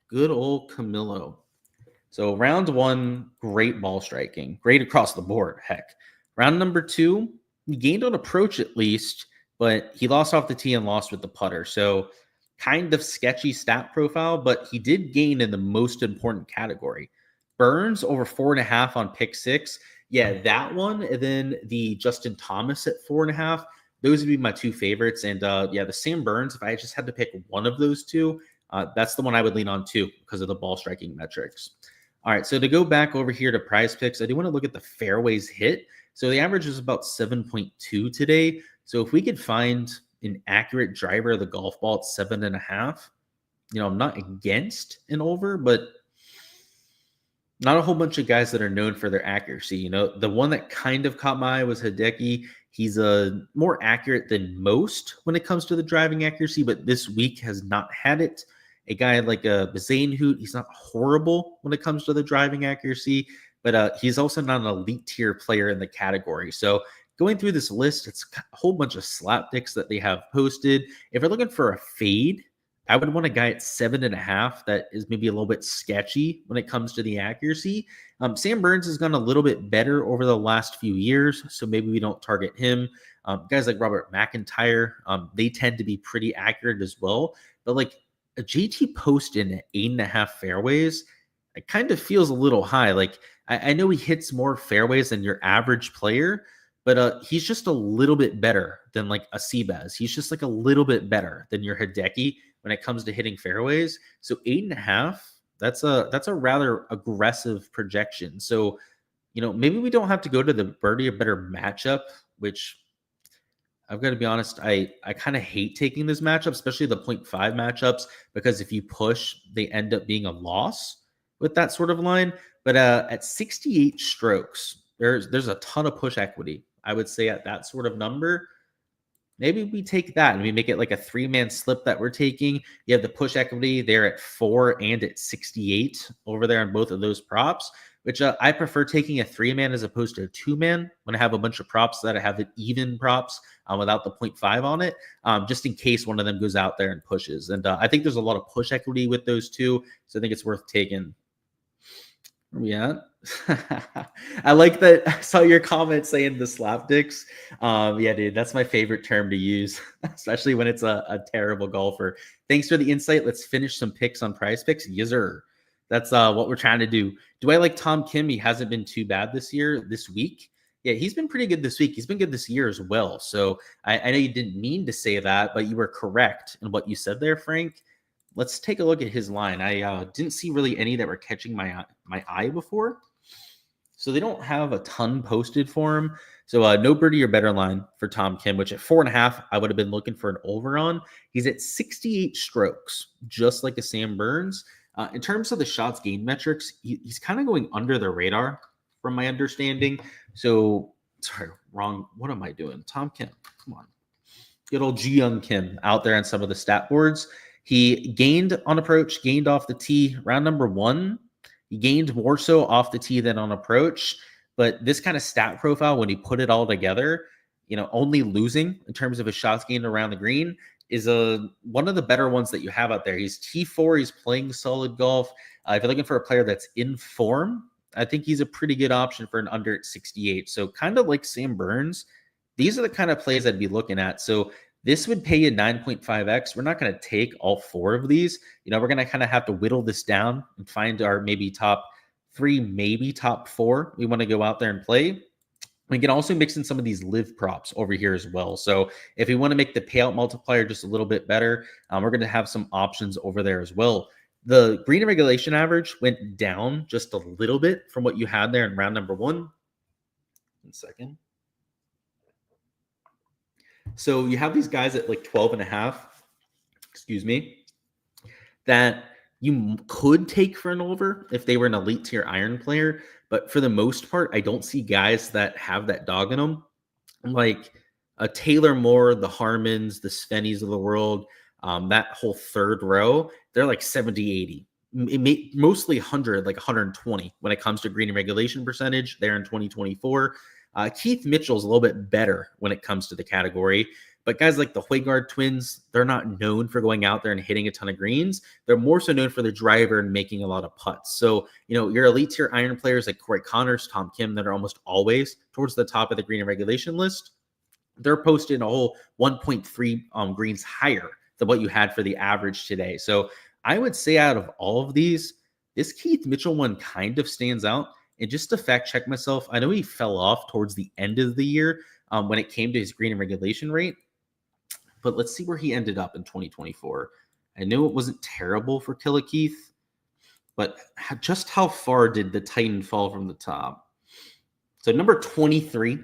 Good old Camilo. So round 1, great ball striking. Great across the board, heck. Round number 2, he gained on approach at least, but he lost off the tee and lost with the putter. So kind of sketchy stat profile, but he did gain in the most important category. Burns over 4.5 on pick six. Yeah, that one. And then the Justin Thomas at 4.5. Those would be my two favorites. And yeah, the Sam Burns, if I just had to pick one of those two, that's the one I would lean on too because of the ball striking metrics. All right, so to go back over here to prize picks, I do want to look at the fairways hit. So the average is about 7.2 today. So if we could find an accurate driver of the golf ball at 7.5, I'm not against an over, but not a whole bunch of guys that are known for their accuracy. The one that kind of caught my eye was Hideki. He's more accurate than most when it comes to the driving accuracy, but this week has not had it. A guy like a Hoot, he's not horrible when it comes to the driving accuracy, but he's also not an elite tier player in the category. So going through this list, it's a whole bunch of slapdicks that they have posted. If you're looking for a fade, I would want a guy at 7.5 that is maybe a little bit sketchy when it comes to the accuracy. Sam Burns has gone a little bit better over the last few years, so maybe we don't target him. Guys like Robert McIntyre, they tend to be pretty accurate as well. But like a JT Poston at 8.5 fairways, it kind of feels a little high. Like I know he hits more fairways than your average player, but he's just a little bit better than like a Seabass. He's just like a little bit better than your Hideki when it comes to hitting fairways. So 8.5, that's a rather aggressive projection. So, maybe we don't have to go to the birdie or better matchup, which I've got to be honest, I kind of hate taking this matchup, especially the 0.5 matchups, because if you push, they end up being a loss with that sort of line. But at 68 strokes, there's a ton of push equity. I would say at that sort of number, maybe we take that and we make it like a 3-man slip that we're taking. You have the push equity there at 4 and at 68 over there on both of those props, which I prefer taking a 3-man as opposed to a 2-man when I have a bunch of props that I have it even props without the 0.5 on it, just in case one of them goes out there and pushes. And I think there's a lot of push equity with those two, so I think it's worth taking. Where we at? I like that. I saw your comment saying the slapdicks. Yeah, dude, that's my favorite term to use, especially when it's a terrible golfer. Thanks for the insight. Let's finish some picks on prize picks. Yes, sir. That's what we're trying to do. Do I like Tom Kim? He hasn't been too bad this week. Yeah, he's been pretty good this week. He's been good this year as well. So I know you didn't mean to say that, but you were correct in what you said there, Frank. Let's take a look at his line. I didn't see really any that were catching my eye before. So they don't have a ton posted for him. So no birdie or better line for Tom Kim, which at 4.5, I would have been looking for an over on. He's at 68 strokes, just like a Sam Burns. In terms of the shots gained metrics, he's kind of going under the radar from my understanding. So, sorry, wrong. What am I doing? Tom Kim, come on. Good old Ji Young Kim out there on some of the stat boards. He gained on approach, gained off the tee. Round number 1, he gained more so off the tee than on approach. But this kind of stat profile, when you put it all together, only losing in terms of his shots gained around the green is one of the better ones that you have out there. He's T4. He's playing solid golf. If you're looking for a player that's in form, I think he's a pretty good option for an under at 68. So kind of like Sam Burns, these are the kind of plays I'd be looking at. So this would pay you 9.5x. We're not going to take all 4 of these. We're going to kind of have to whittle this down and find our maybe top 3, maybe top 4 we want to go out there and play. We can also mix in some of these live props over here as well. So if we want to make the payout multiplier just a little bit better, we're going to have some options over there as well. The green and regulation average went down just a little bit from what you had there in round number 1. 1 second. So you have these guys at like 12.5, that you could take for an over if they were an elite tier iron player. But for the most part, I don't see guys that have that dog in them. Like a Taylor Moore, the Harmons, the Svennies of the world, that whole third row, they're like 70, 80. Mostly 100, like 120 when it comes to green and regulation percentage there in 2024. Keith Mitchell's a little bit better when it comes to the category, but guys like the Højgaard twins, they're not known for going out there and hitting a ton of greens. They're more so known for the driver and making a lot of putts. So, your elite tier iron players like Corey Connors, Tom Kim, that are almost always towards the top of the green and regulation list, they're posting a whole 1.3 greens higher than what you had for the average today. So I would say out of all of these, This Keith Mitchell one kind of stands out. And just to fact check myself, I know he fell off towards the end of the year when it came to his green and regulation rate. But let's see where he ended up in 2024. I knew it wasn't terrible for Keith, but just how far did the Titan fall from the top? So number 23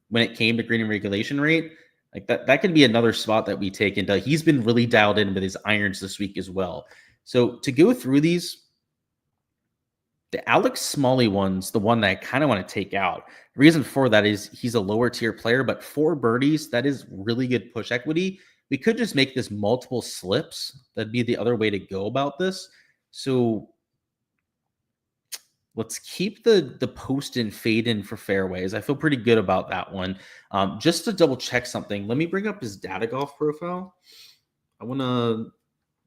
when it came to green and regulation rate. Like that can be another spot that we take. And he's been really dialed in with his irons this week as well. So to go through these, the Alex Smalley one's the one that I kind of want to take out. The reason for that is he's a lower tier player, but 4 birdies, that is really good push equity. We could just make this multiple slips. That'd be the other way to go about this. So let's keep the post and fade in for fairways. I feel pretty good about that one. Just to double check something, let me bring up his data golf profile. I want to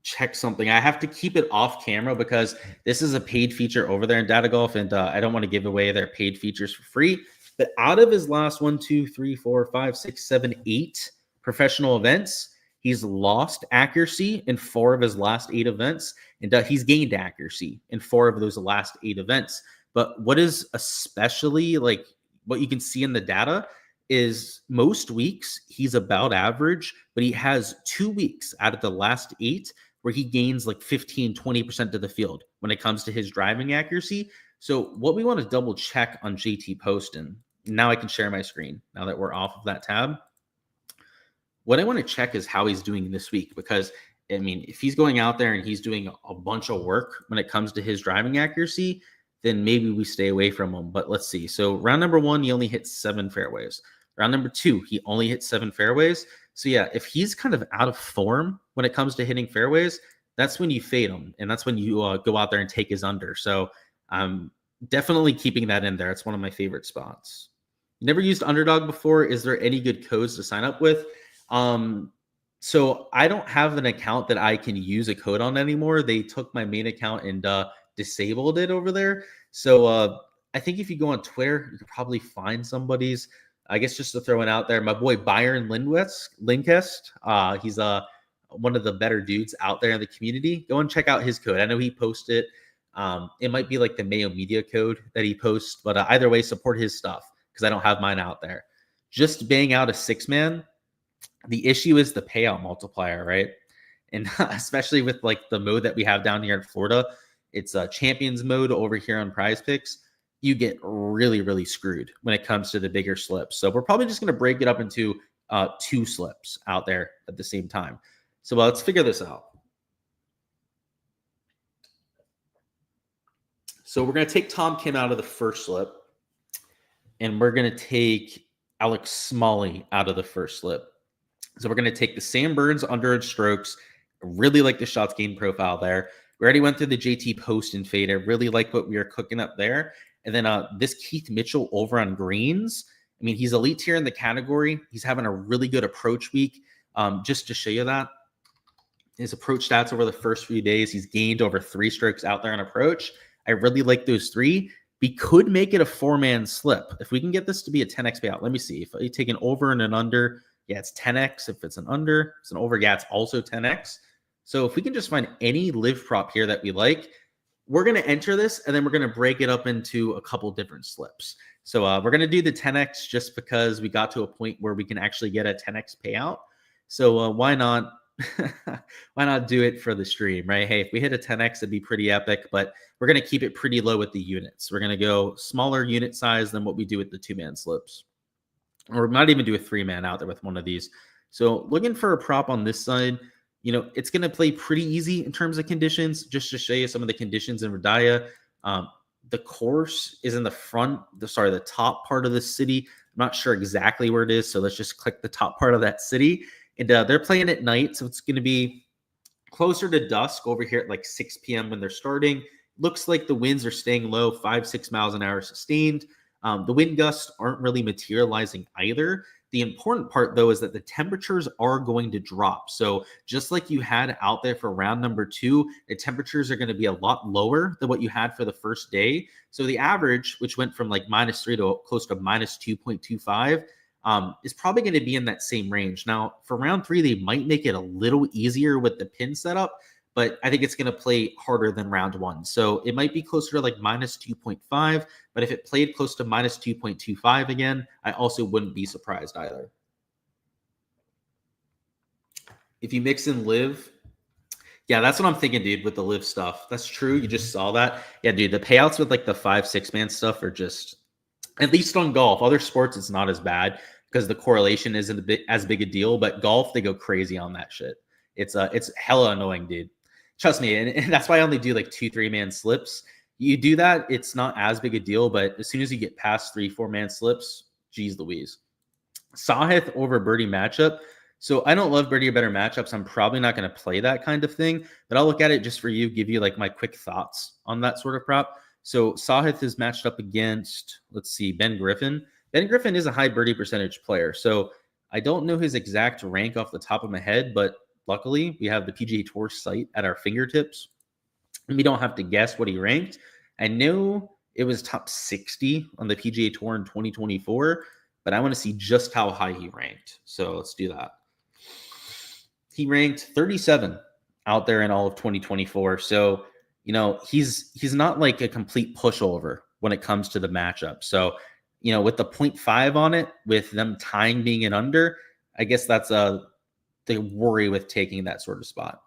check something. I have to keep it off camera because this is a paid feature over there in data golf, and I don't want to give away their paid features for free. But out of his last 1, 2, 3, 4, 5, 6, 7, 8 professional events, he's lost accuracy in 4 of his last 8 events, and he's gained accuracy in 4 of those last 8 events. But what is especially like what you can see in the data is most weeks he's about average, but he has 2 weeks out of the last 8 where he gains like 15, 20% of the field when it comes to his driving accuracy. So what we want to double check on JT Poston, now I can share my screen now that we're off of that tab. What I want to check is how he's doing this week, because I mean, if he's going out there and he's doing a bunch of work when it comes to his driving accuracy, then maybe we stay away from him. But let's see. So round number 1, he only hit 7 fairways. Round number 2, he only hit 7 fairways. So yeah, if he's kind of out of form when it comes to hitting fairways, that's when you fade him. And that's when you go out there and take his under. So I'm definitely keeping that in there. It's one of my favorite spots. Never used Underdog before. Is there any good codes to sign up with? So I don't have an account that I can use a code on anymore. They took my main account and disabled it over there. So I think if you go on Twitter, you could probably find somebody's. I guess just to throw it out there, my boy Byron Linkest, he's one of the better dudes out there in the community. Go and check out his code. I know he posted it might be like the Mayo Media code that he posts, but either way, support his stuff because I don't have mine out there. Just bang out a 6-man. The issue is the payout multiplier, right? And especially with like the mode that we have down here in Florida, it's a champions mode over here on Prize Picks. You get really, really screwed when it comes to the bigger slips. So we're probably just going to break it up into 2 slips out there at the same time. So let's figure this out. So we're going to take Tom Kim out of the first slip, and we're going to take Alex Smalley out of the first slip. So we're going to take the Sam Burns under strokes. I really like the shots gained profile there. We already went through the JT post and fade. I really like what we are cooking up there. And then this Keith Mitchell over on greens. I mean, he's elite tier in the category. He's having a really good approach week. Just to show you that, his approach stats over the first few days, he's gained over 3 strokes out there on approach. I really like those 3. We could make it a 4-man slip. If we can get this to be a 10x payout, let me see. If you take an over and an under, yeah, it's 10x. If it's an under, it's an over, yeah, it's also 10x. So if we can just find any live prop here that we like, we're going to enter this, and then we're going to break it up into a couple different slips. So we're going to do the 10x just because we got to a point where we can actually get a 10x payout. So why not? Why not do it for the stream, right? Hey, if we hit a 10x, it'd be pretty epic, but we're going to keep it pretty low with the units. We're going to go smaller unit size than what we do with the 2-man slips. Or we might even do a 3-man out there with one of these. So looking for a prop on this side, you know, it's going to play pretty easy in terms of conditions. Just to show you some of the conditions in Radaya, the course is in the front, the top part of the city. I'm not sure exactly where it is, so let's just click the top part of that city. And they're playing at night, so it's going to be closer to dusk over here at like 6 p.m. when they're starting. Looks like the winds are staying low, 5-6 miles an hour sustained. The wind gusts aren't really materializing either. The important part, though, is that the temperatures are going to drop. So just like you had out there for round number 2, the temperatures are going to be a lot lower than what you had for the first day. So the average, which went from like -3 to close to -2.25, is probably going to be in that same range. Now, for round 3, they might make it a little easier with the pin setup, but I think it's going to play harder than round one. So it might be closer to like minus 2.5, but if it played close to minus 2.25 again, I also wouldn't be surprised either. If you mix in live, yeah, that's what I'm thinking, dude, with the live stuff. That's true. You just saw that. Yeah, dude, the payouts with like the 5-6 man stuff are just, at least on golf. Other sports, it's not as bad because the correlation isn't as big a deal, but golf, they go crazy on that shit. It's hella annoying, dude. Trust me, and that's why I only do like 2-3 man slips. You do that, it's not as big a deal, but as soon as you get past 3-4 man slips, geez Louise. Sahith over birdie matchup. So I don't love birdie or better matchups. I'm probably not going to play that kind of thing, but I'll look at it just for you, give you like my quick thoughts on that sort of prop. So Sahith is matched up against, let's see, Ben Griffin. Ben Griffin is a high birdie percentage player. So I don't know his exact rank off the top of my head, but luckily we have the PGA Tour site at our fingertips. And we don't have to guess what he ranked. I know it was top 60 on the PGA Tour in 2024, but I want to see just how high he ranked. So let's do that. He ranked 37 out there in all of 2024. So, you know, he's not like a complete pushover when it comes to the matchup. So, you know, with the 0.5 on it, with them tying being an under, I guess that's the worry with taking that sort of spot.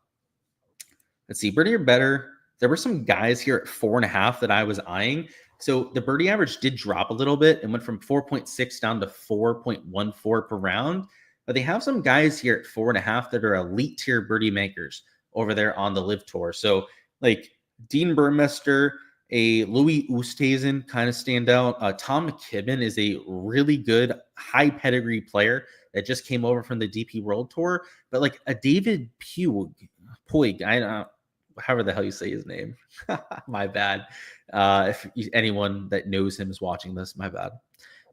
Let's see, birdie or better. There were some guys here at 4.5 that I was eyeing. So the birdie average did drop a little bit and went from 4.6 down to 4.14 per round. But they have some guys here at 4.5 that are elite tier birdie makers over there on the Live Tour. So like Dean Burmester, a Louis Oosthuizen kind of stand out. Tom McKibben is a really good high pedigree player that just came over from the DP World Tour. But like a David Puig, I don't know, however the hell you say his name. My bad. If anyone that knows him is watching this, my bad.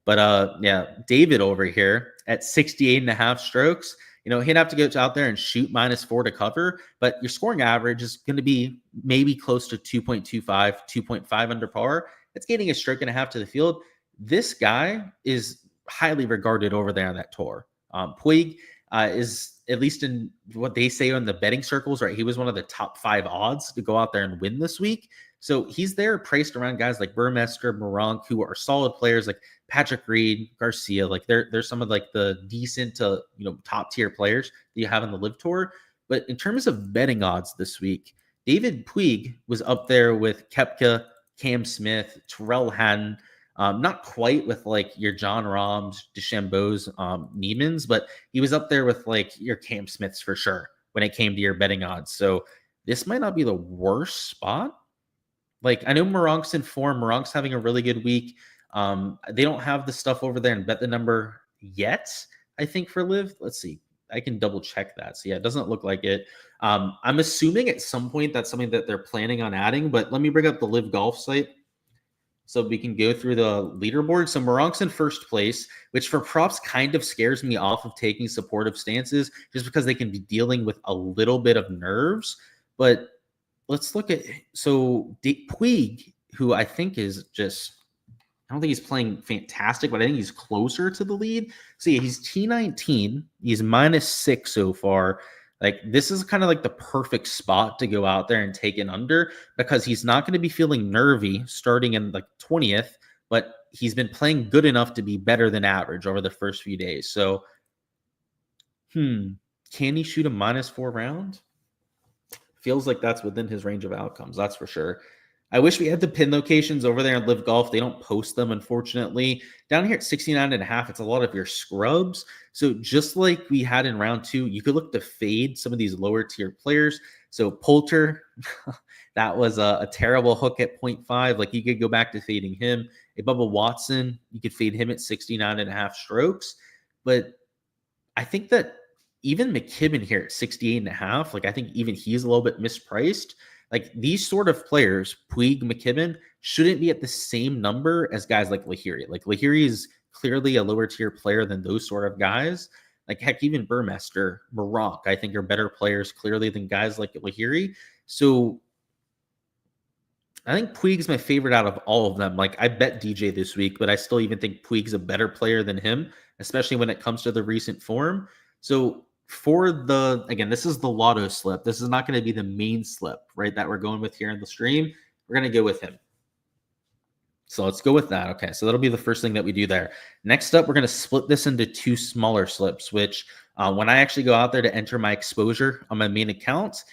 But yeah, David over here at 68.5 strokes, you know, he'd have to go out there and shoot -4 to cover, but your scoring average is going to be maybe close to 2.25, 2.5 under par. It's getting a stroke and a half to the field. This guy is highly regarded over there on that tour. Puig is, at least in what they say on the betting circles, right? He was one of the top 5 odds to go out there and win this week. So he's there priced around guys like Burmester, Moronk, who are solid players like Patrick Reed, Garcia. Like they're some of like the decent to, you know, top tier players that you have in the Live Tour. But in terms of betting odds this week, David Puig was up there with Koepka, Cam Smith, Terrell Hatton. Not quite with like your John Rahms, DeChambeau's, Niemans, but he was up there with like your Cam Smiths for sure when it came to your betting odds. So this might not be the worst spot. Like I know Moronk's in form. Moronk's having a really good week. They don't have the stuff over there and bet the number yet, I think, for Live. Let's see. I can double check that. So yeah, it doesn't look like it. I'm assuming at some point that's something that they're planning on adding, but let me bring up the Live Golf site so we can go through the leaderboard. So Moronk's in first place, which for props kind of scares me off of taking supportive stances just because they can be dealing with a little bit of nerves. But let's look at, so Puig, who I think is just, I don't think he's playing fantastic, but I think he's closer to the lead. So yeah, he's T19. He's -6 so far. Like this is kind of like the perfect spot to go out there and take an under because he's not going to be feeling nervy starting in like 20th, but he's been playing good enough to be better than average over the first few days. So, can he shoot a -4 round? Feels like that's within his range of outcomes. That's for sure. I wish we had the pin locations over there in Live Golf. They don't post them, unfortunately. Down here at 69.5, it's a lot of your scrubs. So just like we had in round 2, you could look to fade some of these lower tier players. So Poulter, that was a terrible hook at 0.5. Like you could go back to fading him. A Bubba Watson, you could fade him at 69.5 strokes. But I think that even McKibben here at 68.5, like I think even he's a little bit mispriced. Like these sort of players, Puig, McKibben, shouldn't be at the same number as guys like Lahiri. Like Lahiri is clearly a lower tier player than those sort of guys. Like heck, even Burmester, Moronk, I think are better players clearly than guys like Lahiri. So I think Puig's my favorite out of all of them. Like I bet DJ this week, but I still even think Puig's a better player than him, especially when it comes to the recent form. So for the, again, this is the lotto slip. This is not going to be the main slip, right, that we're going with here in the stream. We're going to go with him. So let's go with that. Okay, so that'll be the first thing that we do there. Next up, we're going to split this into 2 smaller slips, which when I actually go out there to enter my exposure on my main account,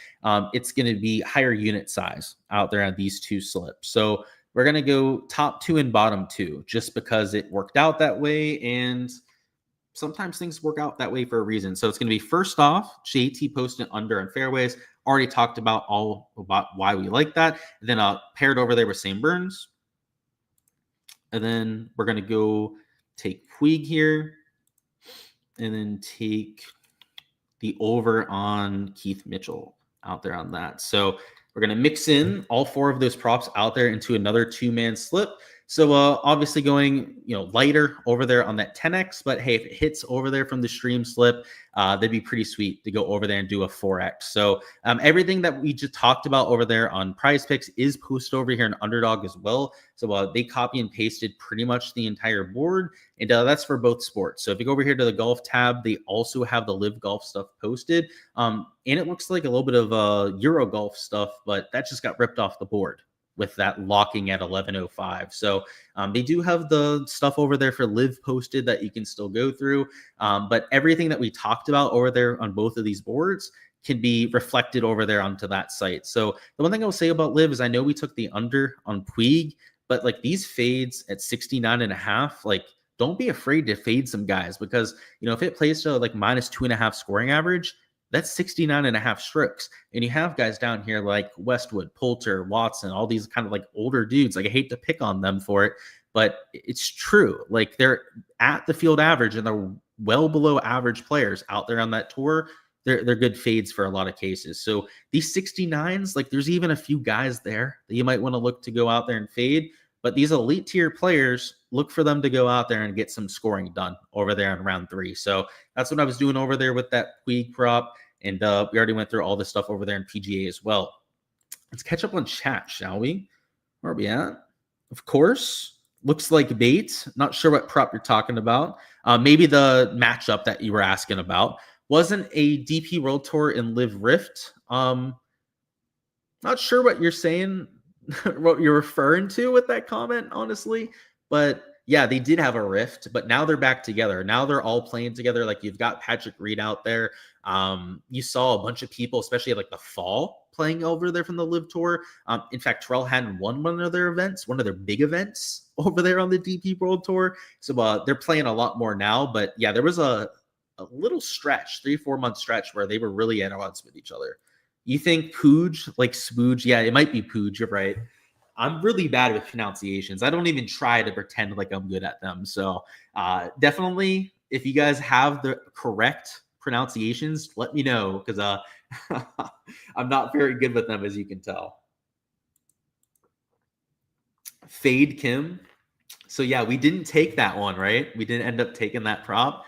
it's going to be higher unit size out there on these 2 slips. So we're going to go top 2 and bottom 2 just because it worked out that way. And sometimes things work out that way for a reason. So it's going to be first off, JT posted under on fairways. Already talked about all about why we like that. And then paired over there with St. Burns. And then we're going to go take Puig here and then take the over on Keith Mitchell out there on that. So we're going to mix in all 4 of those props out there into another 2-man slip. So obviously going, lighter over there on that 10x, but hey, if it hits over there from the stream slip, that'd be pretty sweet to go over there and do a 4x. So everything that we just talked about over there on Prize Picks is posted over here in Underdog as well. So they copy and pasted pretty much the entire board, and that's for both sports. So if you go over here to the golf tab, they also have the live golf stuff posted, and it looks like a little bit of Euro golf stuff, but that just got ripped off the board with that locking at 11:05. So they do have the stuff over there for live posted that you can still go through. But everything that we talked about over there on both of these boards can be reflected over there onto that site. So the one thing I'll say about live is I know we took the under on Puig, but like these fades at 69.5, like don't be afraid to fade some guys because, if it plays to like -2.5 scoring average, that's 69.5 strokes. And you have guys down here like Westwood, Poulter, Watson, all these kind of like older dudes. Like I hate to pick on them for it, but it's true. Like they're at the field average and they're well below average players out there on that tour. They're good fades for a lot of cases. So these 69s, like there's even a few guys there that you might want to look to go out there and fade. But these elite tier players, look for them to go out there and get some scoring done over there in round 3. So that's what I was doing over there with that Puig prop. And we already went through all this stuff over there in PGA as well. Let's catch up on chat, shall we? Where are we at? Of course, looks like bait. Not sure what prop you're talking about. Maybe the matchup that you were asking about. Wasn't a DP World Tour in Live Rift. Not sure what you're saying. What you're referring to with that comment, honestly. But yeah, they did have a rift, but now they're back together. Now they're all playing together. Like you've got Patrick Reed out there. You saw a bunch of people, especially like the fall, playing over there from the Live Tour. In fact, Terrell hadn't won one of their events, one of their big events over there on the DP World Tour. So they're playing a lot more now. But yeah, there was a little stretch, 3-4 month stretch where they were really at odds with each other. You think Pooj, like Spooj? Yeah, it might be Pooj. You're right. I'm really bad with pronunciations. I don't even try to pretend like I'm good at them. So definitely, if you guys have the correct pronunciations, let me know because I'm not very good with them, as you can tell. Fade Kim. So yeah, we didn't take that one, right? We didn't end up taking that prop.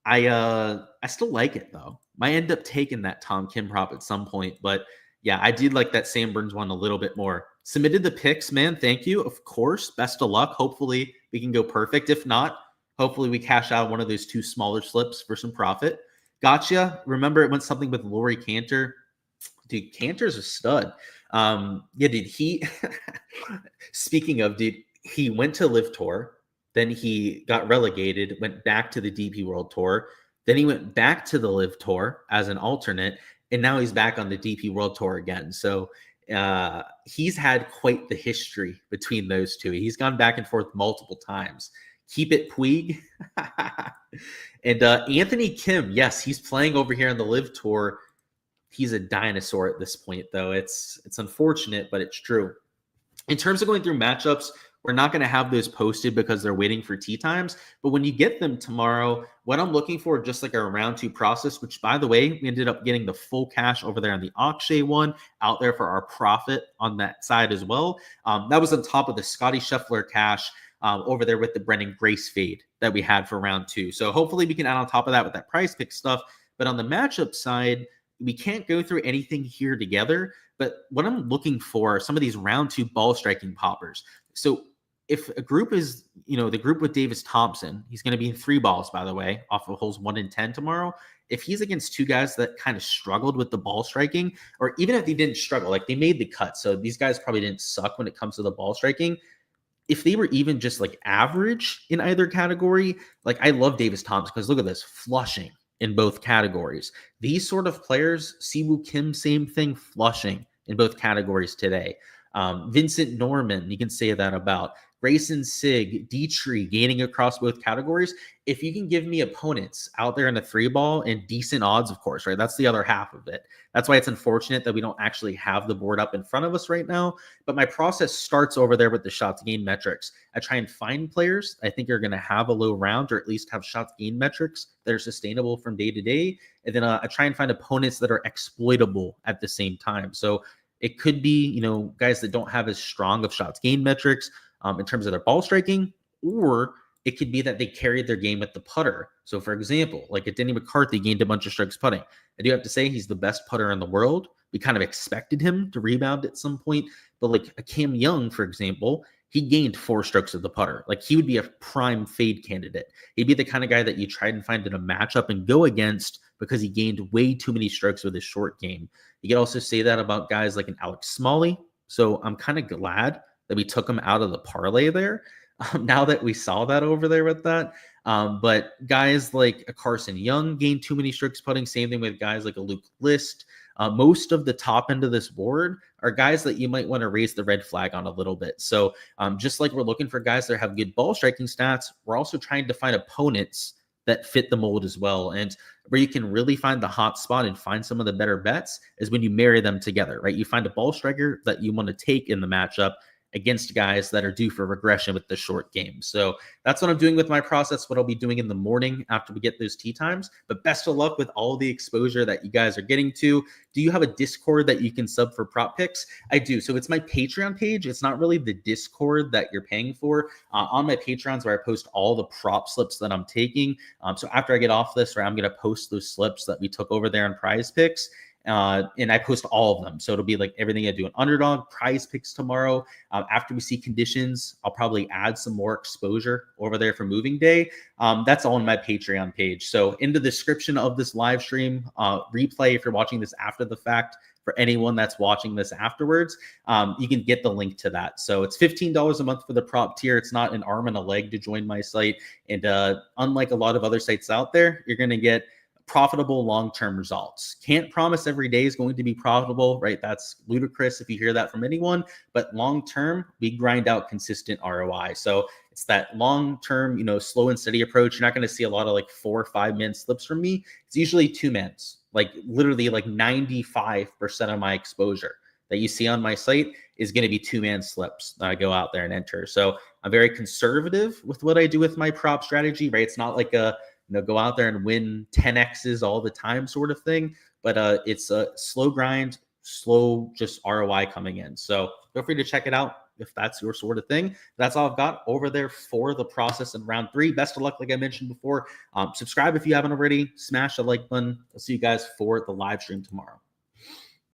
I still like it though. Might end up taking that Tom Kim prop at some point, but yeah, I did like that Sam Burns one a little bit more. Submitted the picks, man. Thank you. Of course. Best of luck. Hopefully we can go perfect. If not, hopefully we cash out one of those 2 smaller slips for some profit. Gotcha. Remember, it went something with Laurie Cantor. Dude, Cantor's a stud. Yeah, dude, he speaking of, dude, he went to Live Tour. Then he got relegated, went back to the DP World Tour. Then he went back to the Live Tour as an alternate. And now he's back on the DP World Tour again. So he's had quite the history between those two. He's gone back and forth multiple times. Keep it Puig. And Anthony Kim, yes, he's playing over here on the Live Tour. He's a dinosaur at this point, though. It's unfortunate, but it's true. In terms of going through matchups, we're not going to have those posted because they're waiting for tee times. But when you get them tomorrow, what I'm looking for, just like a round 2 process, which, by the way, we ended up getting the full cash over there on the Akshay one out there for our profit on that side as well. That was on top of the Scotty Scheffler cash over there with the Brendan Grace fade that we had for round 2. So hopefully we can add on top of that with that prize pick stuff. But on the matchup side, we can't go through anything here together. But what I'm looking for are some of these round 2 ball striking poppers. So if a group is, the group with Davis Thompson, he's going to be in 3 balls, by the way, off of holes 1 and 10 tomorrow. If he's against 2 guys that kind of struggled with the ball striking, or even if they didn't struggle, like they made the cut, so these guys probably didn't suck when it comes to the ball striking. If they were even just like average in either category, like I love Davis Thompson because look at this, flushing in both categories. These sort of players, Siwoo Kim, same thing, flushing in both categories today. Vincent Norman, you can say that about. Grayson Sig, Dietrich gaining across both categories. If you can give me opponents out there in the 3 ball and decent odds, of course, right? That's the other half of it. That's why it's unfortunate that we don't actually have the board up in front of us right now. But my process starts over there with the shots gained metrics. I try and find players I think are going to have a low round or at least have shots gained metrics that are sustainable from day to day. And then I try and find opponents that are exploitable at the same time. So it could be, guys that don't have as strong of shots gained metrics in terms of their ball striking, or it could be that they carried their game with the putter. So, for example, like a Denny McCarthy gained a bunch of strokes putting. I do have to say he's the best putter in the world. We kind of expected him to rebound at some point, but like a Cam Young, for example, he gained 4 strokes of the putter. Like he would be a prime fade candidate. He'd be the kind of guy that you try and find in a matchup and go against because he gained way too many strokes with his short game. You could also say that about guys like an Alex Smalley. So I'm kind of glad that we took him out of the parlay there. Now that we saw that over there with that. But guys like a Carson Young gained too many strokes putting. Same thing with guys like a Luke List. Most of the top end of this board are guys that you might want to raise the red flag on a little bit. So just like we're looking for guys that have good ball striking stats, we're also trying to find opponents that fit the mold as well. And where you can really find the hot spot and find some of the better bets is when you marry them together, right? You find a ball striker that you want to take in the matchup against guys that are due for regression with the short game. So that's what I'm doing with my process, what I'll be doing in the morning after we get those tee times. But best of luck with all the exposure that you guys are getting to. Do you have a Discord that you can sub for prop picks? I do. So it's my Patreon page. It's not really the Discord that you're paying for. On my Patreons where I post all the prop slips that I'm taking. So after I get off this, right, I'm going to post those slips that we took over there on Prize Picks. And I post all of them. So it'll be like everything I do in Underdog, Prize Picks tomorrow. After we see conditions, I'll probably add some more exposure over there for moving day. That's all on my Patreon page. So in the description of this live stream, replay, if you're watching this after the fact, for anyone that's watching this afterwards, you can get the link to that. So it's $15 a month for the prop tier. It's not an arm and a leg to join my site. And unlike a lot of other sites out there, you're going to get profitable long-term results. Can't promise every day is going to be profitable, right? That's ludicrous if you hear that from anyone, but long-term, we grind out consistent ROI. So it's that long-term, slow and steady approach. You're not going to see a lot of like 4 or 5 man slips from me. It's usually 2 mans, like literally like 95% of my exposure that you see on my site is going to be 2-man slips that I go out there and enter. So I'm very conservative with what I do with my prop strategy, right? It's not like a, go out there and win 10Xs all the time sort of thing. But it's a slow grind, slow just ROI coming in. So feel free to check it out if that's your sort of thing. That's all I've got over there for the process in round 3. Best of luck, like I mentioned before. Subscribe if you haven't already. Smash the like button. I'll see you guys for the live stream tomorrow.